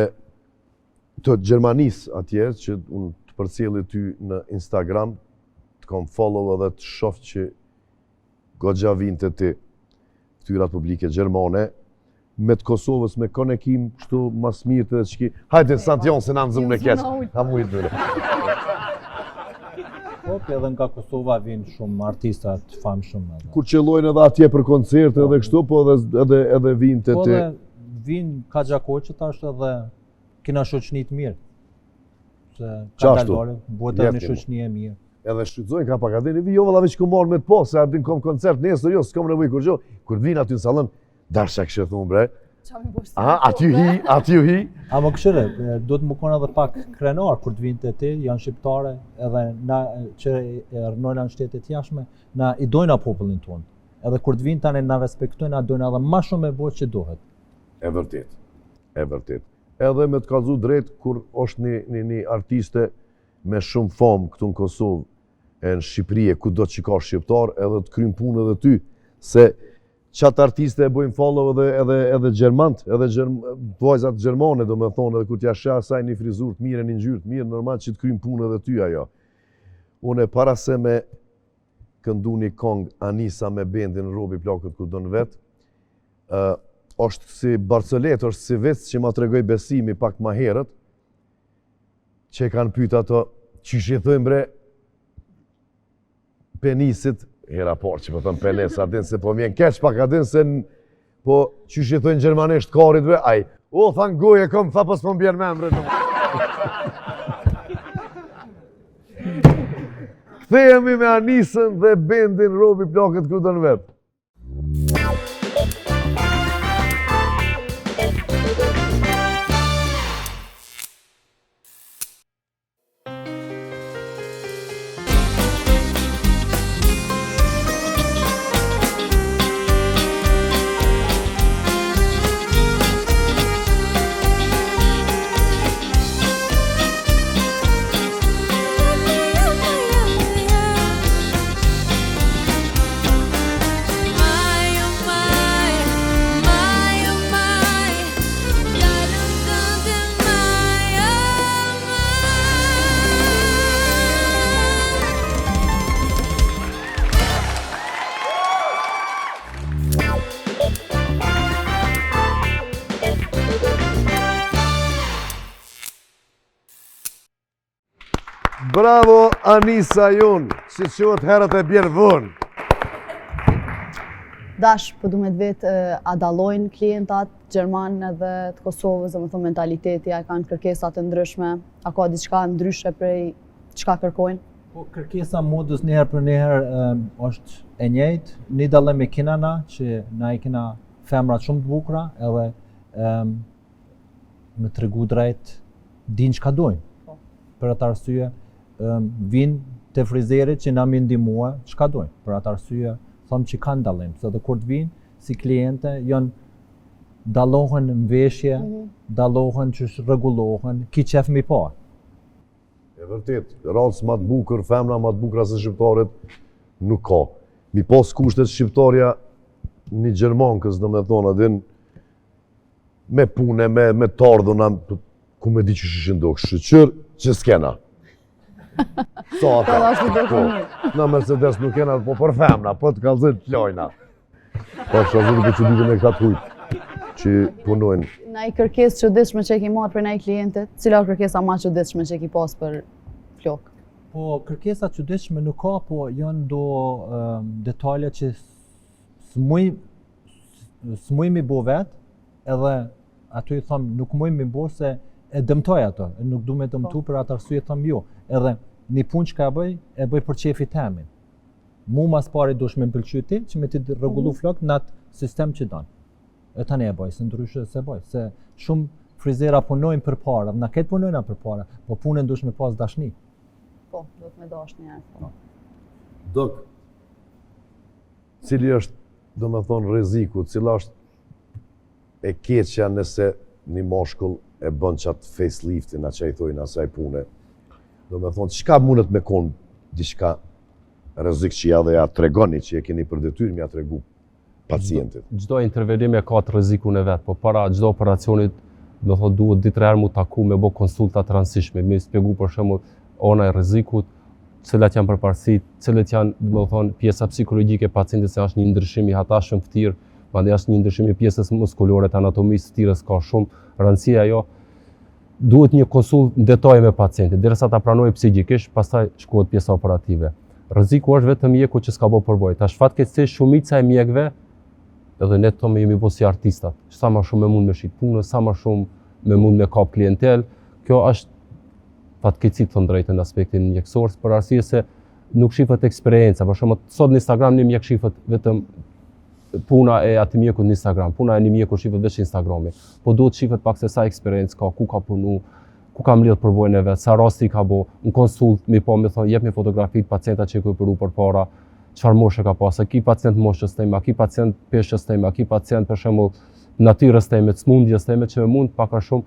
të Gjermanisë atje, që unë të përcjelli ty në Instagram, të kam follow edhe të shoh që goxha vinte ti ftyrat publike gjermane, me të Kosovës, me konekim, kështu mas mirë të dhe qëki. Hajde, Santion, se na në zëmë në keqë. Ha mujtë nëre. Po, edhe nga Kosova vinë shumë artista të famshëm edhe. Kur qëllojnë edhe atje për koncerte edhe kështu, po edhe vinë të Po ti. edhe vinë ka gjakoqët ashtë edhe kina shoqni të mirë. Se ka Qashtu? dalore, bëhet edhe një Jepni mu. shoqni e mirë. Edhe shqytzojnë ka pak adini, vi jo valla veç ku marrë me të po, se ardin kom koncert nesër, jo, s'kom nevoj kur gjo. Kur vinë aty në salon, darsha kështë thunë bre. Qa mi bosh Aha, aty ju hi. A më këshire, do të më konë edhe pak krenar kur të vinë të ti, janë shqiptare, edhe na që e rënojnë në shtetet jashme, na i dojna popullin tonë. Edhe kur të vinë tani na respektojnë, na dojna edhe ma shumë e bërë që duhet. E vërtet, e vërtet. Edhe me të kazu drejt, kur është një artiste me shumë famë këtu në Kosovë, e në Shqipëri, ku do që ka shqiptar, edhe të krymë punë edhe ty, se qatë artiste e bojnë follow edhe gjermant, edhe vajzat gjermane, do me thonë, edhe kur t'ja shah saj një frizur të mirë, një ngjyrë të mirë, normal që t'krym punë edhe ty ajo. Une para se me këndu një kong Anisa me bendin Robi Plakët kur do në vetë, është si Barcolet, është si vec që ma tregoj besimi pak ma herët, që kanë pyet ato, qysh i thojmë bre penisit, hera por që po thëmë penis, a din se po mjen keq pak, a din se po qysh i thojnë gjermanisht karit bre, aj, o, thanë goje kom, tha pas po m'bjen me mbre. Kthehemi me Anisën dhe bendin Robi Plakët kur do në vetë. Bravo Anisa jonë, që qëhet herët e bjerë dhunë. Dash, po du me të vetë, a dalojnë klientat Gjermanë edhe të Kosovës, dhe më thonë mentaliteti, a kanë kërkesat të ndryshme, a ka diçka ndryshe prej çka kërkojnë? Po kërkesa modës njëherë për njëherë është e njëjtë, një dallim me kinana që na i kena femrat shumë të bukura edhe me tregu drejt din çka dojnë. Për atë arsye vinë te frizerit që na më ndihmua çka dojnë. Për atë arsye them që kanë dallim, se edhe kur të vinë si kliente janë dallohen në veshje, dallohen që rregullohen, ki qef mi pa. E vërtet, racë ma të bukur, femna ma të bukura se shqiptarët nuk ka. Mi pas kushtet shqiptarja një gjermankës, do me thonë, adin me pune, me tardhuna, ku me di që shishin do shqyqyr, që s'kena. Sa ata, na Mercedes nuk kena, po për femna, po të kalzit të lojna. Po shazin për që ditën e këtë hujtë, që punojnë. Na i kërkesë çuditshme që ki marrë për na i klientet, cila kërkesa ma çuditshme që ki pas për flokë? Po kërkesa çuditshme nuk ka, po janë do detale që s'muj mi bo vetë, edhe ato i thëmë nuk muj mi bo se e dëmtoj ato, nuk du me dëmtu për atë arsye thëmë jo. Edhe një punë që ka e bëj për qefi temin. Mu mas pari dush me m'pëlqy ti, që me ti rregullu flokë në atë sistem që donë. E tani e bëj, se ndryshe se bëj, se shumë frizera punojnë për para, na ketë punojnë për para, po punën dush me pas dashni. Po, do të me dashni e. Dok, cili është, do me thonë, rreziku, cila është e keqja nëse një moshkull e bën qatë faceliftin, a që i thojnë asaj pune. Do me thonë, çka mundet me konë diçka rrezik që ja dhe ja tregoni, që e keni për detyrë me ja tregu pacientit? Çdo intervenim e ka të rrezikun e vet, po para çdo operacionit, do thotë duhet 2-3 herë mu taku me bë konsulta të rëndësishme, me spjegu për shembull ona e rrezikut, cilat janë përparësit, cilat janë, do thonë, pjesa psikologjike e pacientit, se është një ndryshim i hatashëm fytyrë, mandej është një ndryshim i pjesës muskulore të anatomisë fytyrës, ka shumë rëndësi ajo. Duhet një konsult detaj me pacientin, derisa ta pranojë psiqikisht, pastaj shkohet pjesa operative. Rreziku është vetëm mjeku që s'ka bë përvojë. Tash fatkeqësisht shumica e mjekëve, edhe ne tomë jemi bo si artistat, sa më shumë me mund me shit punën, sa më shumë me mund me kap klientel. Kjo është fatkeqësi të drejtë në aspektin mjekësor, për arsye se nuk shifet eksperjenca. Për shembull, sot në Instagram një mjek shifet vetëm puna e atij mjekut në Instagram, puna e një mjeku shifet vetëm Instagrami. Po duhet shifet pak se sa eksperiencë ka, ku ka punu, ku ka mbledh përvojën e vet, sa rasti ka bo, në konsult mi po më thonë jep një fotografi të pacienta që i operu përpara, çfarë moshe ka pas, a ki pacient moshës teme, a ki pacient peshës teme, a ki pacient për shembull natyrës teme, smundjes teme që mund pak a shumë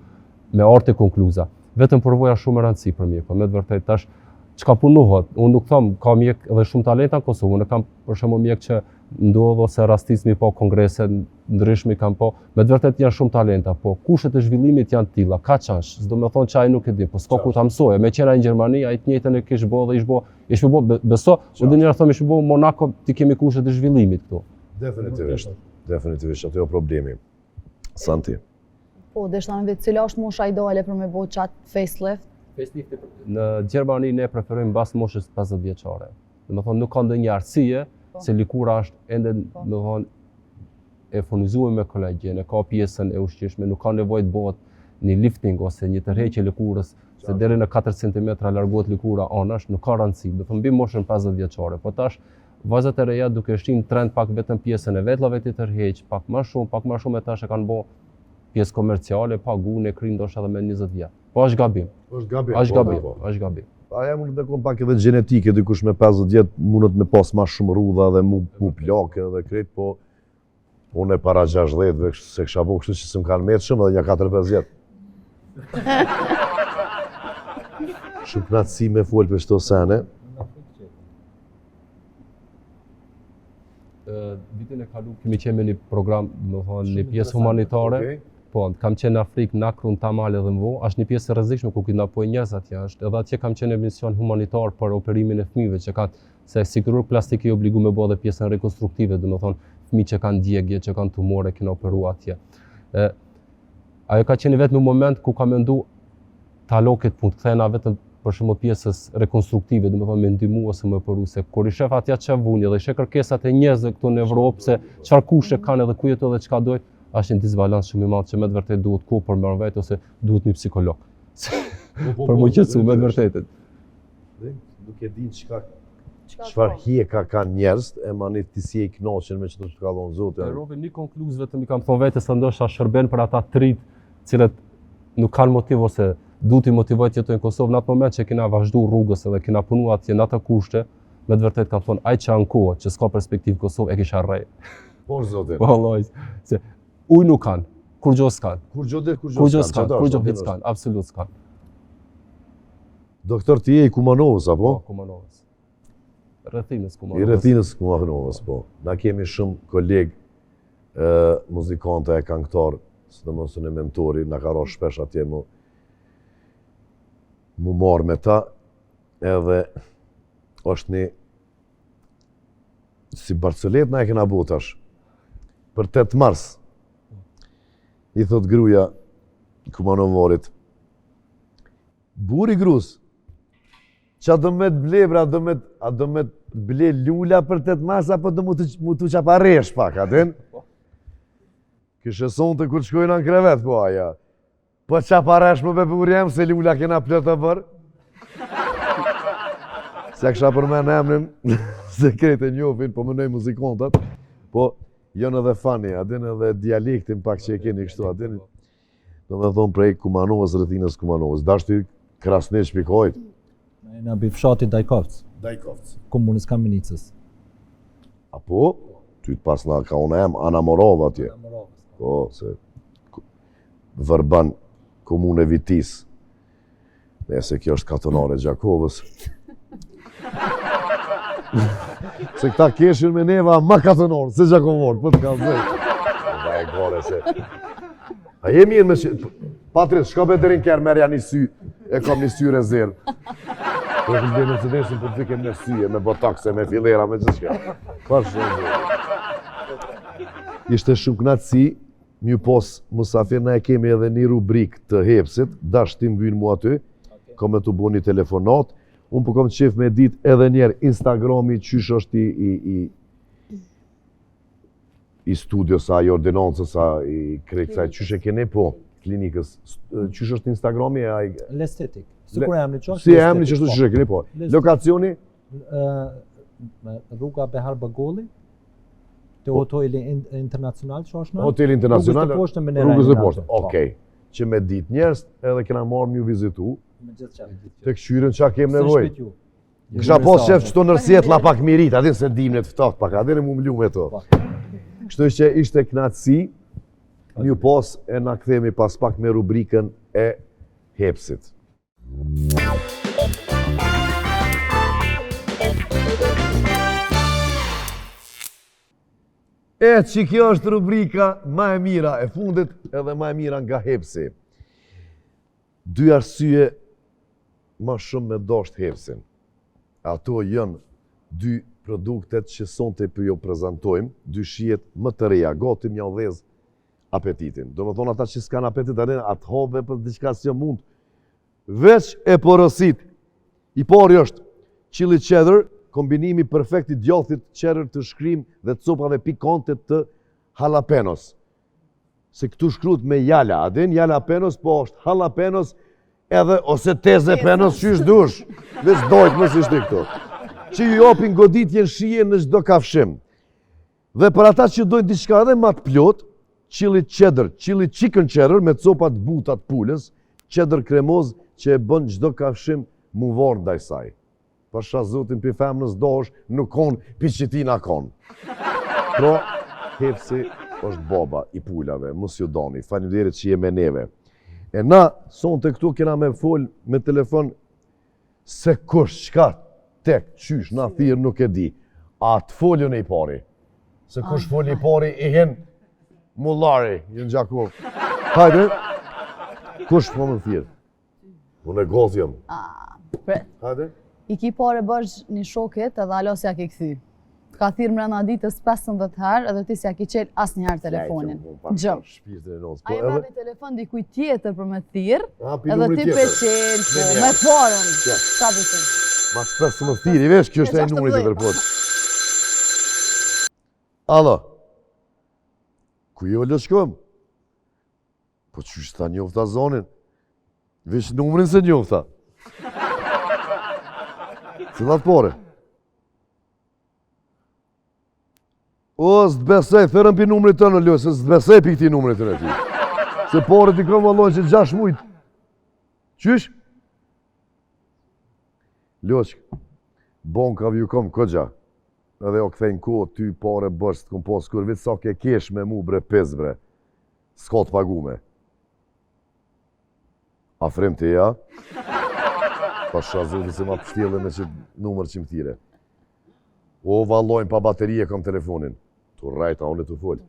me arte konkluza. Vetëm përvoja shumë e rëndësi për mjek, po me të vërtetë tash çka punohet, unë nuk them ka mjek edhe shumë talenta në Kosovë, unë kam për shembull mjek që ndodh ose rastismi po kongrese ndryshme kanë po, me të vërtet janë shumë talenta, po kushtet e zhvillimit janë tilla, ka çansh, s'do me thonë që ai nuk e di, po s'ka ku ta mësoje, me qenë në Gjermani, ai të njëjtën e kish bë dhe ish bë, beso, u dhe njërë thëmë ish bë Monaco, ti kemi kushtet e zhvillimit këtu. Definitivisht, atë jo problemi. Santi. Po, deshta me vetë, cila është mosha ideale për me bo qatë facelift? Në Gjermani ne preferojmë mbas moshës 50 vjeçare. Do të thonë nuk ka ndonjë arsye se lëkura është ende, do të thonë, e furnizuar me kolagjen, e ka pjesën e ushqishme, nuk ka nevojë të bëhet një lifting ose një tërheqje lëkurës, se deri në 4 cm largohet lëkura anash, nuk ka rëndësi. Do të thonë mbi moshën 50 vjeçare. Po tash vajzat e reja duke shtin trend pak vetëm pjesën e vetllave të tërheq, pak më shumë e tash e kanë bë pjesë komerciale, paguën e krin ndoshta edhe me 20 vjet. Po është gabim. Është gabim. Aja mund të kon pak edhe gjenetike, dikush me 50 vjet mundet me pas më shumë rrudha dhe mu plakë dhe krejt, po unë e para 60 se kisha bo kështu që s'm kanë metë shumë edhe një 4-5 vjet. Shumë knatësi me folë për shto sene. Vitin e kalu kemi qenë me një program, do të thonë një pjesë humanitare. Po, kam qenë në Afrikë, Nakrun, Tamale dhe Mvo, është një pjesë e rrezikshme ku kidnapojnë njerëz atje është. Edhe atje kam qenë në mision humanitar për operimin e fëmijëve që kanë, se si kirurg plastik i obligu me bë edhe pjesën rekonstruktive, do të thonë fëmijë që kanë djegje, që kanë tumore, kena operuar atje. Ajo ka qenë vetëm një moment ku kam mendu ta lokit punë, kthehena vetëm për shembull pjesës rekonstruktive, do të thonë me ndihmu ose me operu, se kur i shef atje çfarë vuni dhe i shef kërkesat e njerëzve këtu në Evropë, se çfarë kushe kanë edhe ku jetojnë dhe çka dojnë, është një disbalans shumë i madh që me të vërtetë duhet kohë për mbrojtje vetë ose duhet një psikolog. Për më qetësu me të vërtetë. Nuk e din çfarë hije kanë njerëz, e manit ti si e kënaqur me çdo që ka dhënë Zoti. Robi një konkluz vetëm i kam thonë vetes se ndoshta shërben për ata të rinj, cilët nuk kanë motiv ose duhet i motivojnë të jetojnë në Kosovë. Në atë moment që kena vazhdu rrugës edhe kena punuar atje në ato kushte, me të vërtetë kam thonë ai që ankohet që s'ka perspektivë Kosovë e kisha rrej. Po Zoti. Vallai, se ujë nuk kanë, kur gjë s'kan. Kur gjë s'kan, absolut s'kan. Doktor ti je i Kumanovës apo? Po, Kumanovës. Rrethinës Kumanovës. I rrethinës Kumanovës, po. Na kemi shumë kolegë muzikantë e këngëtar, sidomos në mentori, na ka rrosh shpesh atje mu marr me ta, edhe është një si Barcelet na e kena bu tash. Për 8 mars, i thot gruaja Kumanovarit, buri grus, qa do me të ble, bra, a do me të ble lula për 8 mars, apo do mu të qaparesh pak, atin? Kështë sonë të kur shkojnë në krevet, po aja. Po qaparesh më be buri jem, se lula kena plët të bërë. Se kësha për me në emnin, se krejtë e njofin, po mënoj muzikontat, po janë edhe fani, adin edhe dialektin pak që e keni kështu, adin. Do me thonë prej Kumanovës, rrethinës Kumanovës. Dashti Krasniq pikojt. Në bifshati Dajkovc, Dajkovc. komunës Kamenicës. Apo? Ty të pas nga ka unë em, Ana Morova atje. Po, se Vërban, komune Vitis. Nese kjo është katonare Gjakovës. Se këta keshin me neva ma katonore, se Gjakovor, për të ka zëjtë. Da e gore se... A je mirë me që... Patris, shka be dërin kërë merja një sy, e kam një sy rezervë. Po e këmë në të desin për të kem në syje, me botakse, me filera, me gjithë shka. Ka shumë. Ishte shumë knatësi, mjë pos musafir, na e kemi edhe një rubrik të hepsit, dash ti mbynë mua ty, kom e të bo një telefonat, unë po kom të qef me dit edhe njerë Instagrami, qysh është i studios, i ordinancës, i krejtë, qysh e kene po, klinikës, qysh është Instagrami? L'estetik. Sikur e emni qo? Si e emni qështu qysh e kene po. Lokacioni? Rruga Behar Bagolli, të hoteli internacional që është në? Hoteli internacional, rrugës të poshtë me në rrugës të poshtë, okej. Që me dit njerës, edhe kena marrë mju vizitu, të këshyren qa kem nevoj. Kësha pos qef qëto nërsjet la pak mirit, adin se dimnet ftoft pak, adin e mu mlu me to. Kështu që ishte knatësi, një pos e na kthemi pas pak me rubrikën e hepsit. Që kjo është rubrika ma e mira e fundit edhe ma e mira nga hepsi. 2 arsye ma shumë me dosht hepsin. Ato janë 2 produktet që sonte për jo prezentojmë, 2 shijet më të reja, gati mja udhez apetitin. Do me thonë ata që s'kan apetit atë hove për diçka që mund. Veç e porosit. I pari është chili cheddar, kombinimi perfekt i djathit cheddar të shkrim dhe copave pikante të jalapenos. Se këtu shkruhet me jala, a din jalapenos, po është jalapenos edhe ose tezepenos qysh dush. Veç dojt më si shti këtu. Që ju jopin goditjen shije në çdo kafshim. Dhe për ata që dojnë diçka edhe më të plot, chili cheddar, chili chicken cheddar me copat buta të pulës, cheddar kremoz që e bën çdo kafshim muvar ndaj saj. Pasha zotin për femnës dosh, nuk konë, për qitina konë. Pro, hepsi është baba i pulave, mos ju doni, faleminderit që jemi neve. E na, sonte këtu kena me fol me telefon se kush, qka, tek, qysh, na thirë nuk e di. A të folju në i pari. Se kush foli i pari i hen mullari, jënë Gjakov. Hajde, kush po më thirë? Unë e gozjëm. Hajde. I ki pare bësh një shokit edhe alo s'ja ki këthy. Ka thirë mrena ditës 15 herë edhe ti s'ja ki qelë asë njëherë telefonin. Gjëm. A i mrena telefon dikuj tjetër për me thirë edhe ti pe qelë, po, me parën. Qa bësim? Ma të 15 thirë, i vesh kjo është e numrit të tërpot. Alo. Ku jo lëshkom? Po qysh ta njofta zonin? Vesh numrin se njofta. Cilat pore? O, s'të besej, thërën për numrit të në ljo, se s'të besej për këti numrit të në ti. Se pore t'i kom vallon që 6 mujt. Qysh? Ljoq, bonkav ju kom këgja. Edhe o këthejnë ko, ty pare bërst, t'kom pas kur vit sa ke kesh me mu bre pez bre. S'ka të pagume. Afrim të ja? Pasha zotin se ma pështjellë me që numër që më thire. O, vallojnë pa baterije kom telefonin. Tu rajta, unë të folë.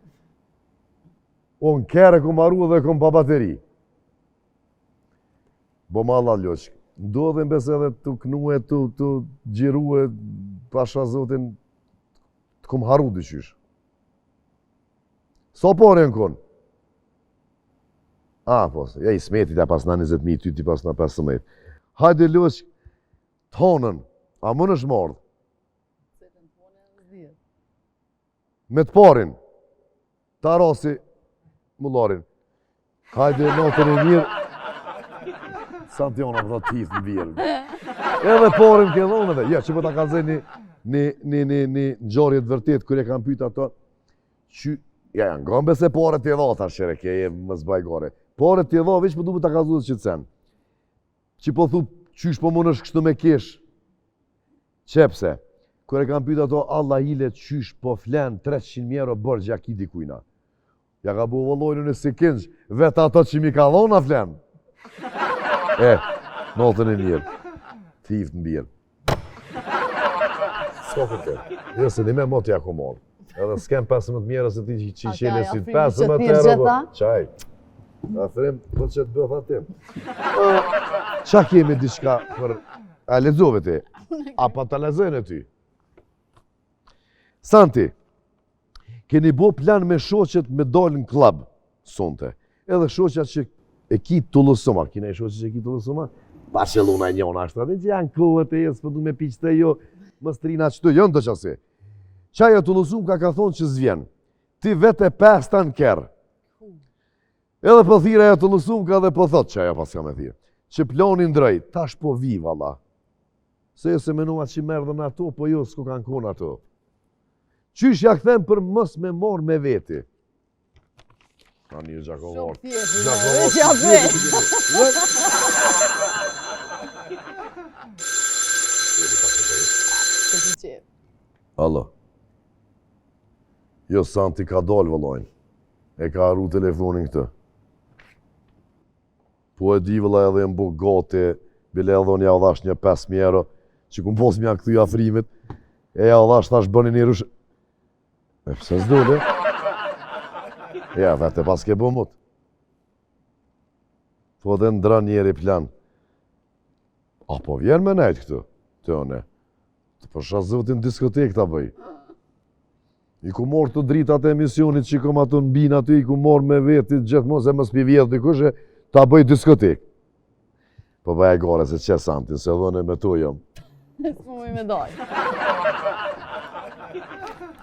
O, në kere kom arru dhe kom pa bateri. Bo ma Allah ljoq. Ndodhen bes edhe të knue, të gjirue, pasha zotin, të kom haru dyqysh. Sa pare në konë? A, po, ja i smetit, ja pas na 20.000, ty ti pas na 15. Hajde ljoq, tonën, a më në shmardh? Me të parin, ta rasi mullarin. Hajde notën e mirë, Santiona më thot tith në vjerë. Edhe parin ke dhonë edhe, ja që po ta ka zë një ngjarje të vërtet, kër e kam pyet ato, që, ja, nga mbes e pare t'i dha, thash qere, ke e më zbajgore. Pare t'i dha, veç po du me ta ka zë që të sen. Që po thu, qysh po më nësht kështu me kesh. Qepse, kër e kam pyet ato, Allah hile qysh po flen 300.000 euro bërgja ki dikujna. Ja ka bu vëllojnë në si kinç, vetë ato që mi ka dhona flen. Notën e mirë. Thift në birë. S'ka këtë. Jo se një me mo t'ja ku morë. Edhe s'kem 15.000 euro se ti që i qele si 15 euro. Qaj. Afrim, po që të bëth atim. Qa kemi diçka për... A lezove ti? A pa të lezojnë e ty? Santi, keni bo plan me shoqet me dalë në klub, sonte. Edhe shoqet që e ki të lësoma. Kina e shoqet që e ki të lësoma? Barcelona e njona ashtë, atë që janë kohët e jesë, për du me piqë të jo, më strina qëtu, jo në të qasi. Qaja të lësum ka thonë që zvjen, ti vete 5 ta në kerë. Edhe për thira e të lësum ka dhe për thotë qaja pas ka me thirë. Që planin drejt, tash po vi valla. Se se menua që merdhen ato, po jo s'ko kanë konë ato. Qysh ja këthem për mës me morë me veti. A një Gjakovor. Allo. Jo, Santi ka dalë vëllojnë. E ka arru telefonin këtë. Po e di vëlla edhe më buk gati, bile edhe unë ja dhash një 5.000 euro, që ku më pos mja këtu i afrimit, e ja dhash thash bëni një rush... E pëse s'dole? Ja, vete pas ke bu mut. Po dhe ndra njeri plan. Apo vjen me nejt këtu, të one. Të përsha zëvëtin diskotek ta bëj. I ku morë të dritat e emisionit që i kom ato në bina aty, i ku morë me vetit gjithmonë se më s'pi vjetë dikush e ta bëj diskotek. Po bëj e gore se që santin, se dhone me tu jom. S'mu mi me doj.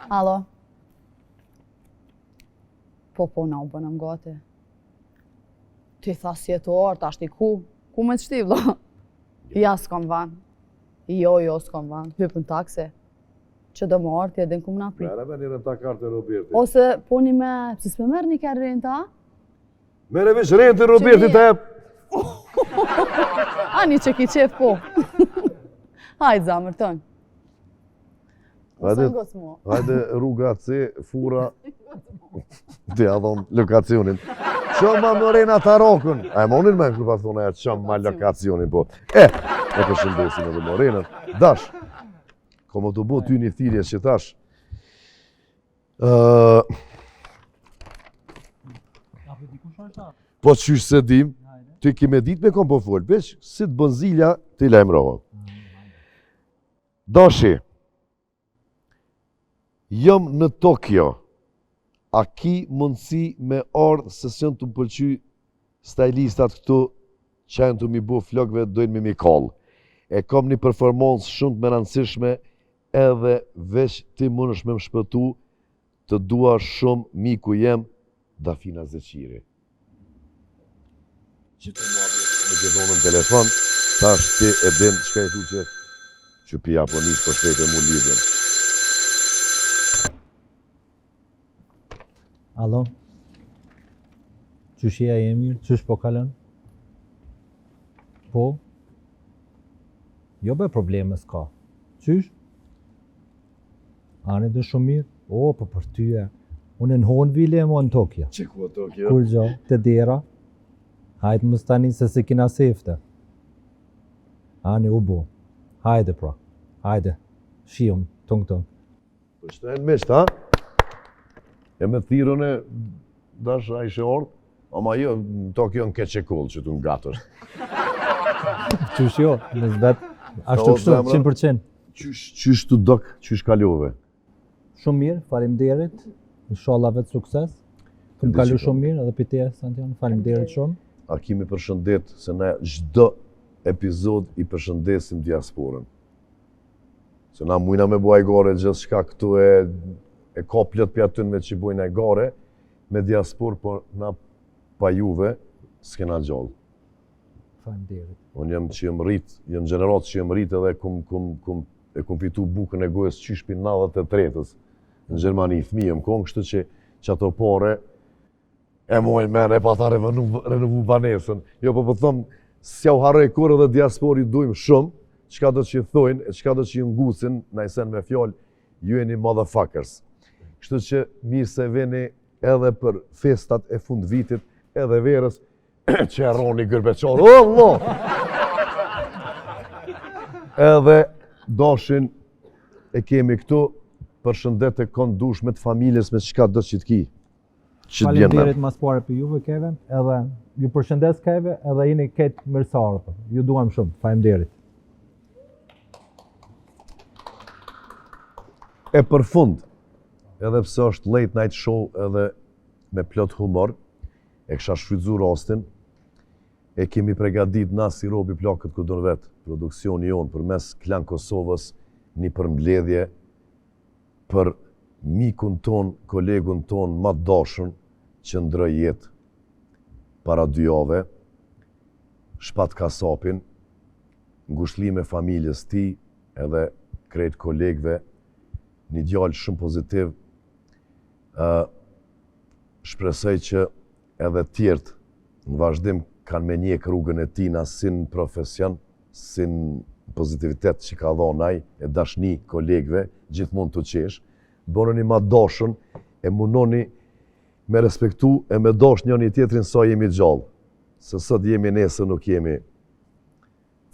Alo? Po, na u bënëm gati. Ti tha si e të orë, tash ti ku? Ku me të shti, vlo? Ja, s'kom van. Jo, s'kom van. Hypën taksi. Që do më orë, ti edhe në ku më na prit. Mere me një renta kartë e Roberti. Ose, po një me, pëse s'me merë një kërë renta? Mere vish renti Roberti të ep. Ani që ki qef po. Hajde, zamër tënë. Hajde rruga C, fura. Ti a thonë lokacionin. Qëm ma më rejna të rokën. A e monin me në kërë pas thonë e qëm ma lokacionin, po. E përshëndesin edhe më rejnën. Dash, komo të bo ty një thirje që tash. Po qysh se dim, ty kime dit me kom po folë, besh, si të bënzilja të i lajmërohë. Dashi, jëm në Tokyo, a ki mundësi me ardhë se së të më pëlqy stylistat këtu, qenë të mi bu flokve, dojnë mi kallë. E kom një performans shumë të menansishme, edhe veç ti mund është me më shpëtu, të dua shumë miku jem, Dafina Zeqiri. Që të mua me gjithonë në telefon, tash ti e din qka e tu që pi Japonisë për shpejt e mu lidhjen. Alo? Qysh je e mirë? Qysh po kalën? Po? Jo be probleme s'ka. Qysh? Ani dhe shumë mirë? O, po për ty e. Unë në Honville e mo në Tokyo. Që ku Tokyo? Kur gjo, të dera. Hajtë më stani se se kina sefte. Ani u bo. Hajde pra. Hajde. Shion, tëng. Po shtajnë misht, ha? E me thirën e dash a ishe orë, ama jo, në Tokyo në keqe kullë që tu në gatër. Qysh jo, në zbet, ashtu kështu, 100%. Qysh të dok, qysh kalove? Shumë mirë, faleminderit, inshallah vetë sukses. Këm kalu shumë mirë, edhe për te, Santion, faleminderit shumë. A kimi përshëndet se na çdo epizod i përshëndesim diasporën. Se na mujna me buaj gore gjithë shka këtu e ka plët për atynve që bujnë e gore, me diasporë, por na pa juve, s'kena gjallë. Faleminderit. Unë jam që jem rrit, jem gjenerat që jem rrit edhe kum fitu bukën e gojës qyshpi 93-ës në Gjermani, fëmijëm konë, kështu që ato pare e mojnë mene e pa ta renovu banesën. Jo, po thëmë, s'ja u harrej kur edhe diaspori dujmë shumë, qka do që i thojnë, e qka do që i ngusin, na i sen me fjallë, ju e një motherfuckers. Kështu që mirë se veni edhe për festat e fund vitit, edhe verës, që e roni gërbeqarë, Allah! Edhe dashin e kemi këtu, përshëndet e kondush me të familjes me qka do që t'ki. Faleminderit mas pare për juve keve, edhe ju përshëndes keve, edhe jeni ketë mirësarë. Ju duam shumë, faleminderit. E për fund, edhe pse është late night show edhe me plot humor, e kësha shfrytzu rastin, e kemi pregadit na si Robi Plakët Kudon vetë, produksioni jonë për mes Klan Kosovës, një përmbledhje për mikun ton, kolegun ton, ma dashën, që ndroj jetë para 2 jave, shpat kasapin, ngushëllime familjes ti, edhe krejt kolegve, një djalë shumë pozitiv, shpresoj që edhe tjertë në vazhdim kanë me njek rrugën e tina si në profesion, si në pozitivitet që ka dhonaj, e dashni kolegve, gjithmonë të qesh, bënoni ma dashën, e munoni me respektu e me dash njëni tjetrin sa jemi gjallë. Se sot jemi nesër nuk jemi.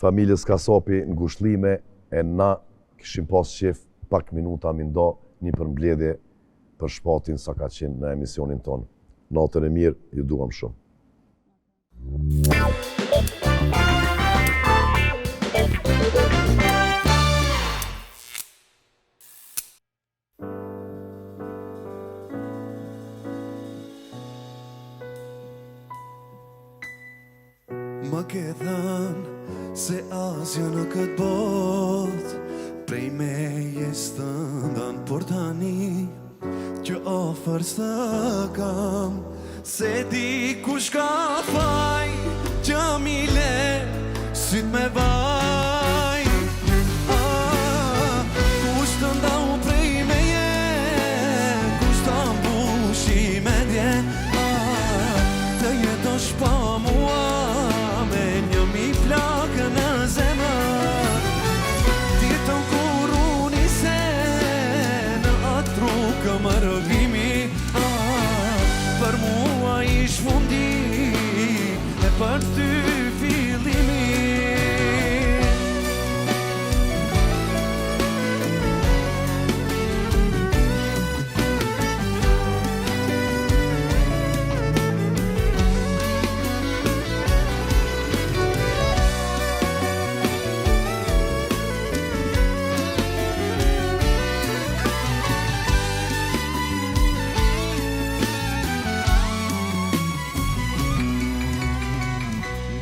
Familjes Kasapi në ngushëllime e na kishim pas qef pak minuta mi nda një përmbledhje për shpatin sa ka qenë në emisionin tonë. Natën e mirë, ju duam shumë. Më ke thënë se asja në këtë botë prej me jes të ndan, por tani që ofër së kam, se di kush ka faj që mi le syt me vaj. Kush të ndau prej me je, kush të mbushi me dje, të jetosh pa mua me një mi plakë në zemër. Ti të kur unë i se në atru këmërgimi, për mua ish fundi e për ty fillimi.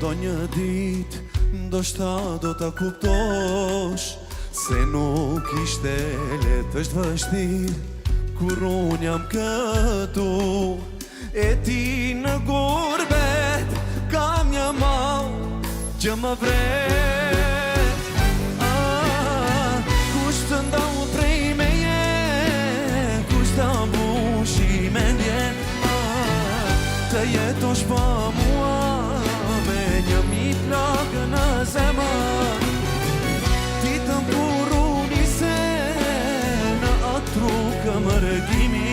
Do një dit, ndoshta do ta kuptosh se nuk ishte lehtë, është vështirë kur unë jam këtu e ti në gurbet, kam një mal që më vret. Kush të ndau prej me je, kush të mbushi me ndjen, të jetosh pa mua me një mi plakë në zemër. Ti të mburu një se në atru këmërgimi,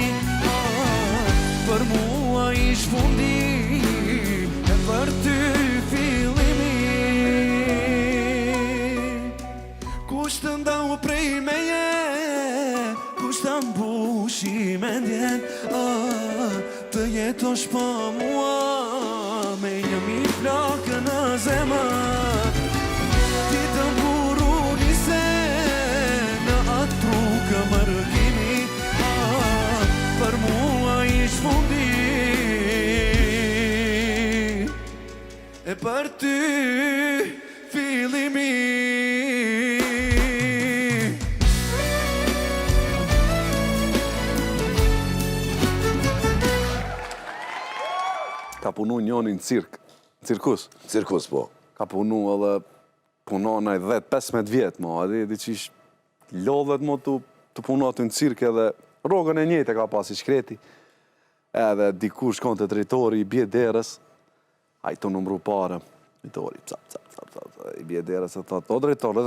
për mua ish fundi e për ty fillimi. Kush të ndau prej me je, kush të mbushi me ndjen, të jetosh pa mua me një mi plakë në zemër. Ti të mburu një se në atru këmërgimi, për mua ish fundi e për ty fillimi. Ka punu njoni në cirkus. Cirkus, po. Ka punu edhe punonaj 10-15 vjetë, mo, edhe di qish lodhet mo të punu aty në cirk edhe rogën e njëjtë e ka pas i shkreti. Edhe dikush shkon të drejtori i bje derës, a i të numru pare. Drejtori, i bje derës e thot, o drejtor,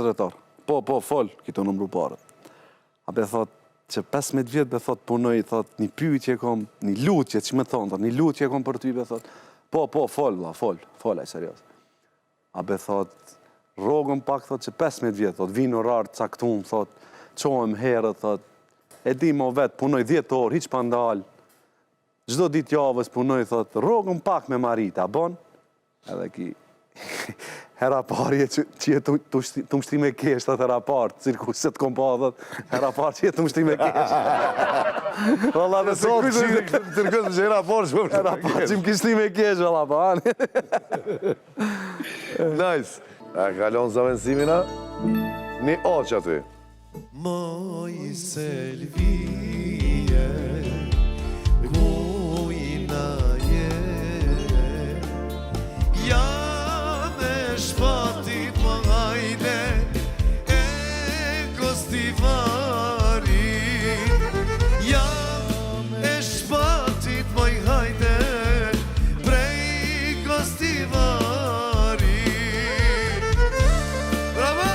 po, fol, ki të numru pare. A be thot, që 15 vjetë be thot punoj, thot, një pyetje kom, një lutje, që me thonë, një lutje kom për ty, be thot, po, fol, aj serios. A be thot, rogën pak, thot, që 15 vjetë, thot, vinë orar caktum, thot, qohem herët, thot, e di mo vetë, punoj 10 orë, hiq pa ndalë, gjdo dit javës punoj, thot, rogën pak me marita, bon? Edhe ki, hera parje që je të mështri me kesh, thot hera parë, cirkus se të kom pa, thot, hera parë që je të mështri me kesh. Valla dhe se kujtë Cirkus që hera parë që hera parë që më kishti me kesh, valla pa. Nice. A kalon zavendësimina? Një oqë aty. Moj Selvije, kujna je, jam e shpatit më hajde, e kostivari, jam e shpatit më hajde, prej kostivari. Bravo!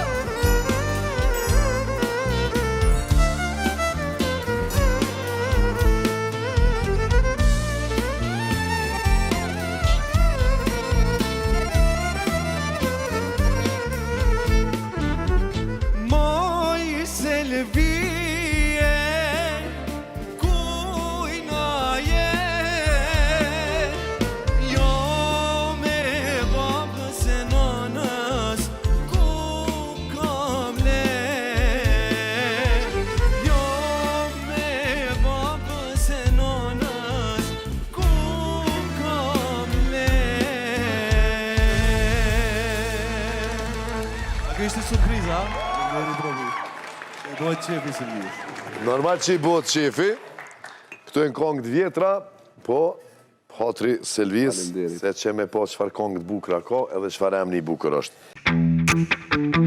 Kjo ishte surpriza, Veri Drobi. E bëhet qefi Silvijës. Normal që i bëhet qefi. Këtu e në kongë të vjetra, po Hatri Selvis, se që me po qëfar kongë të bukra ka, edhe qëfar emni i bukur është.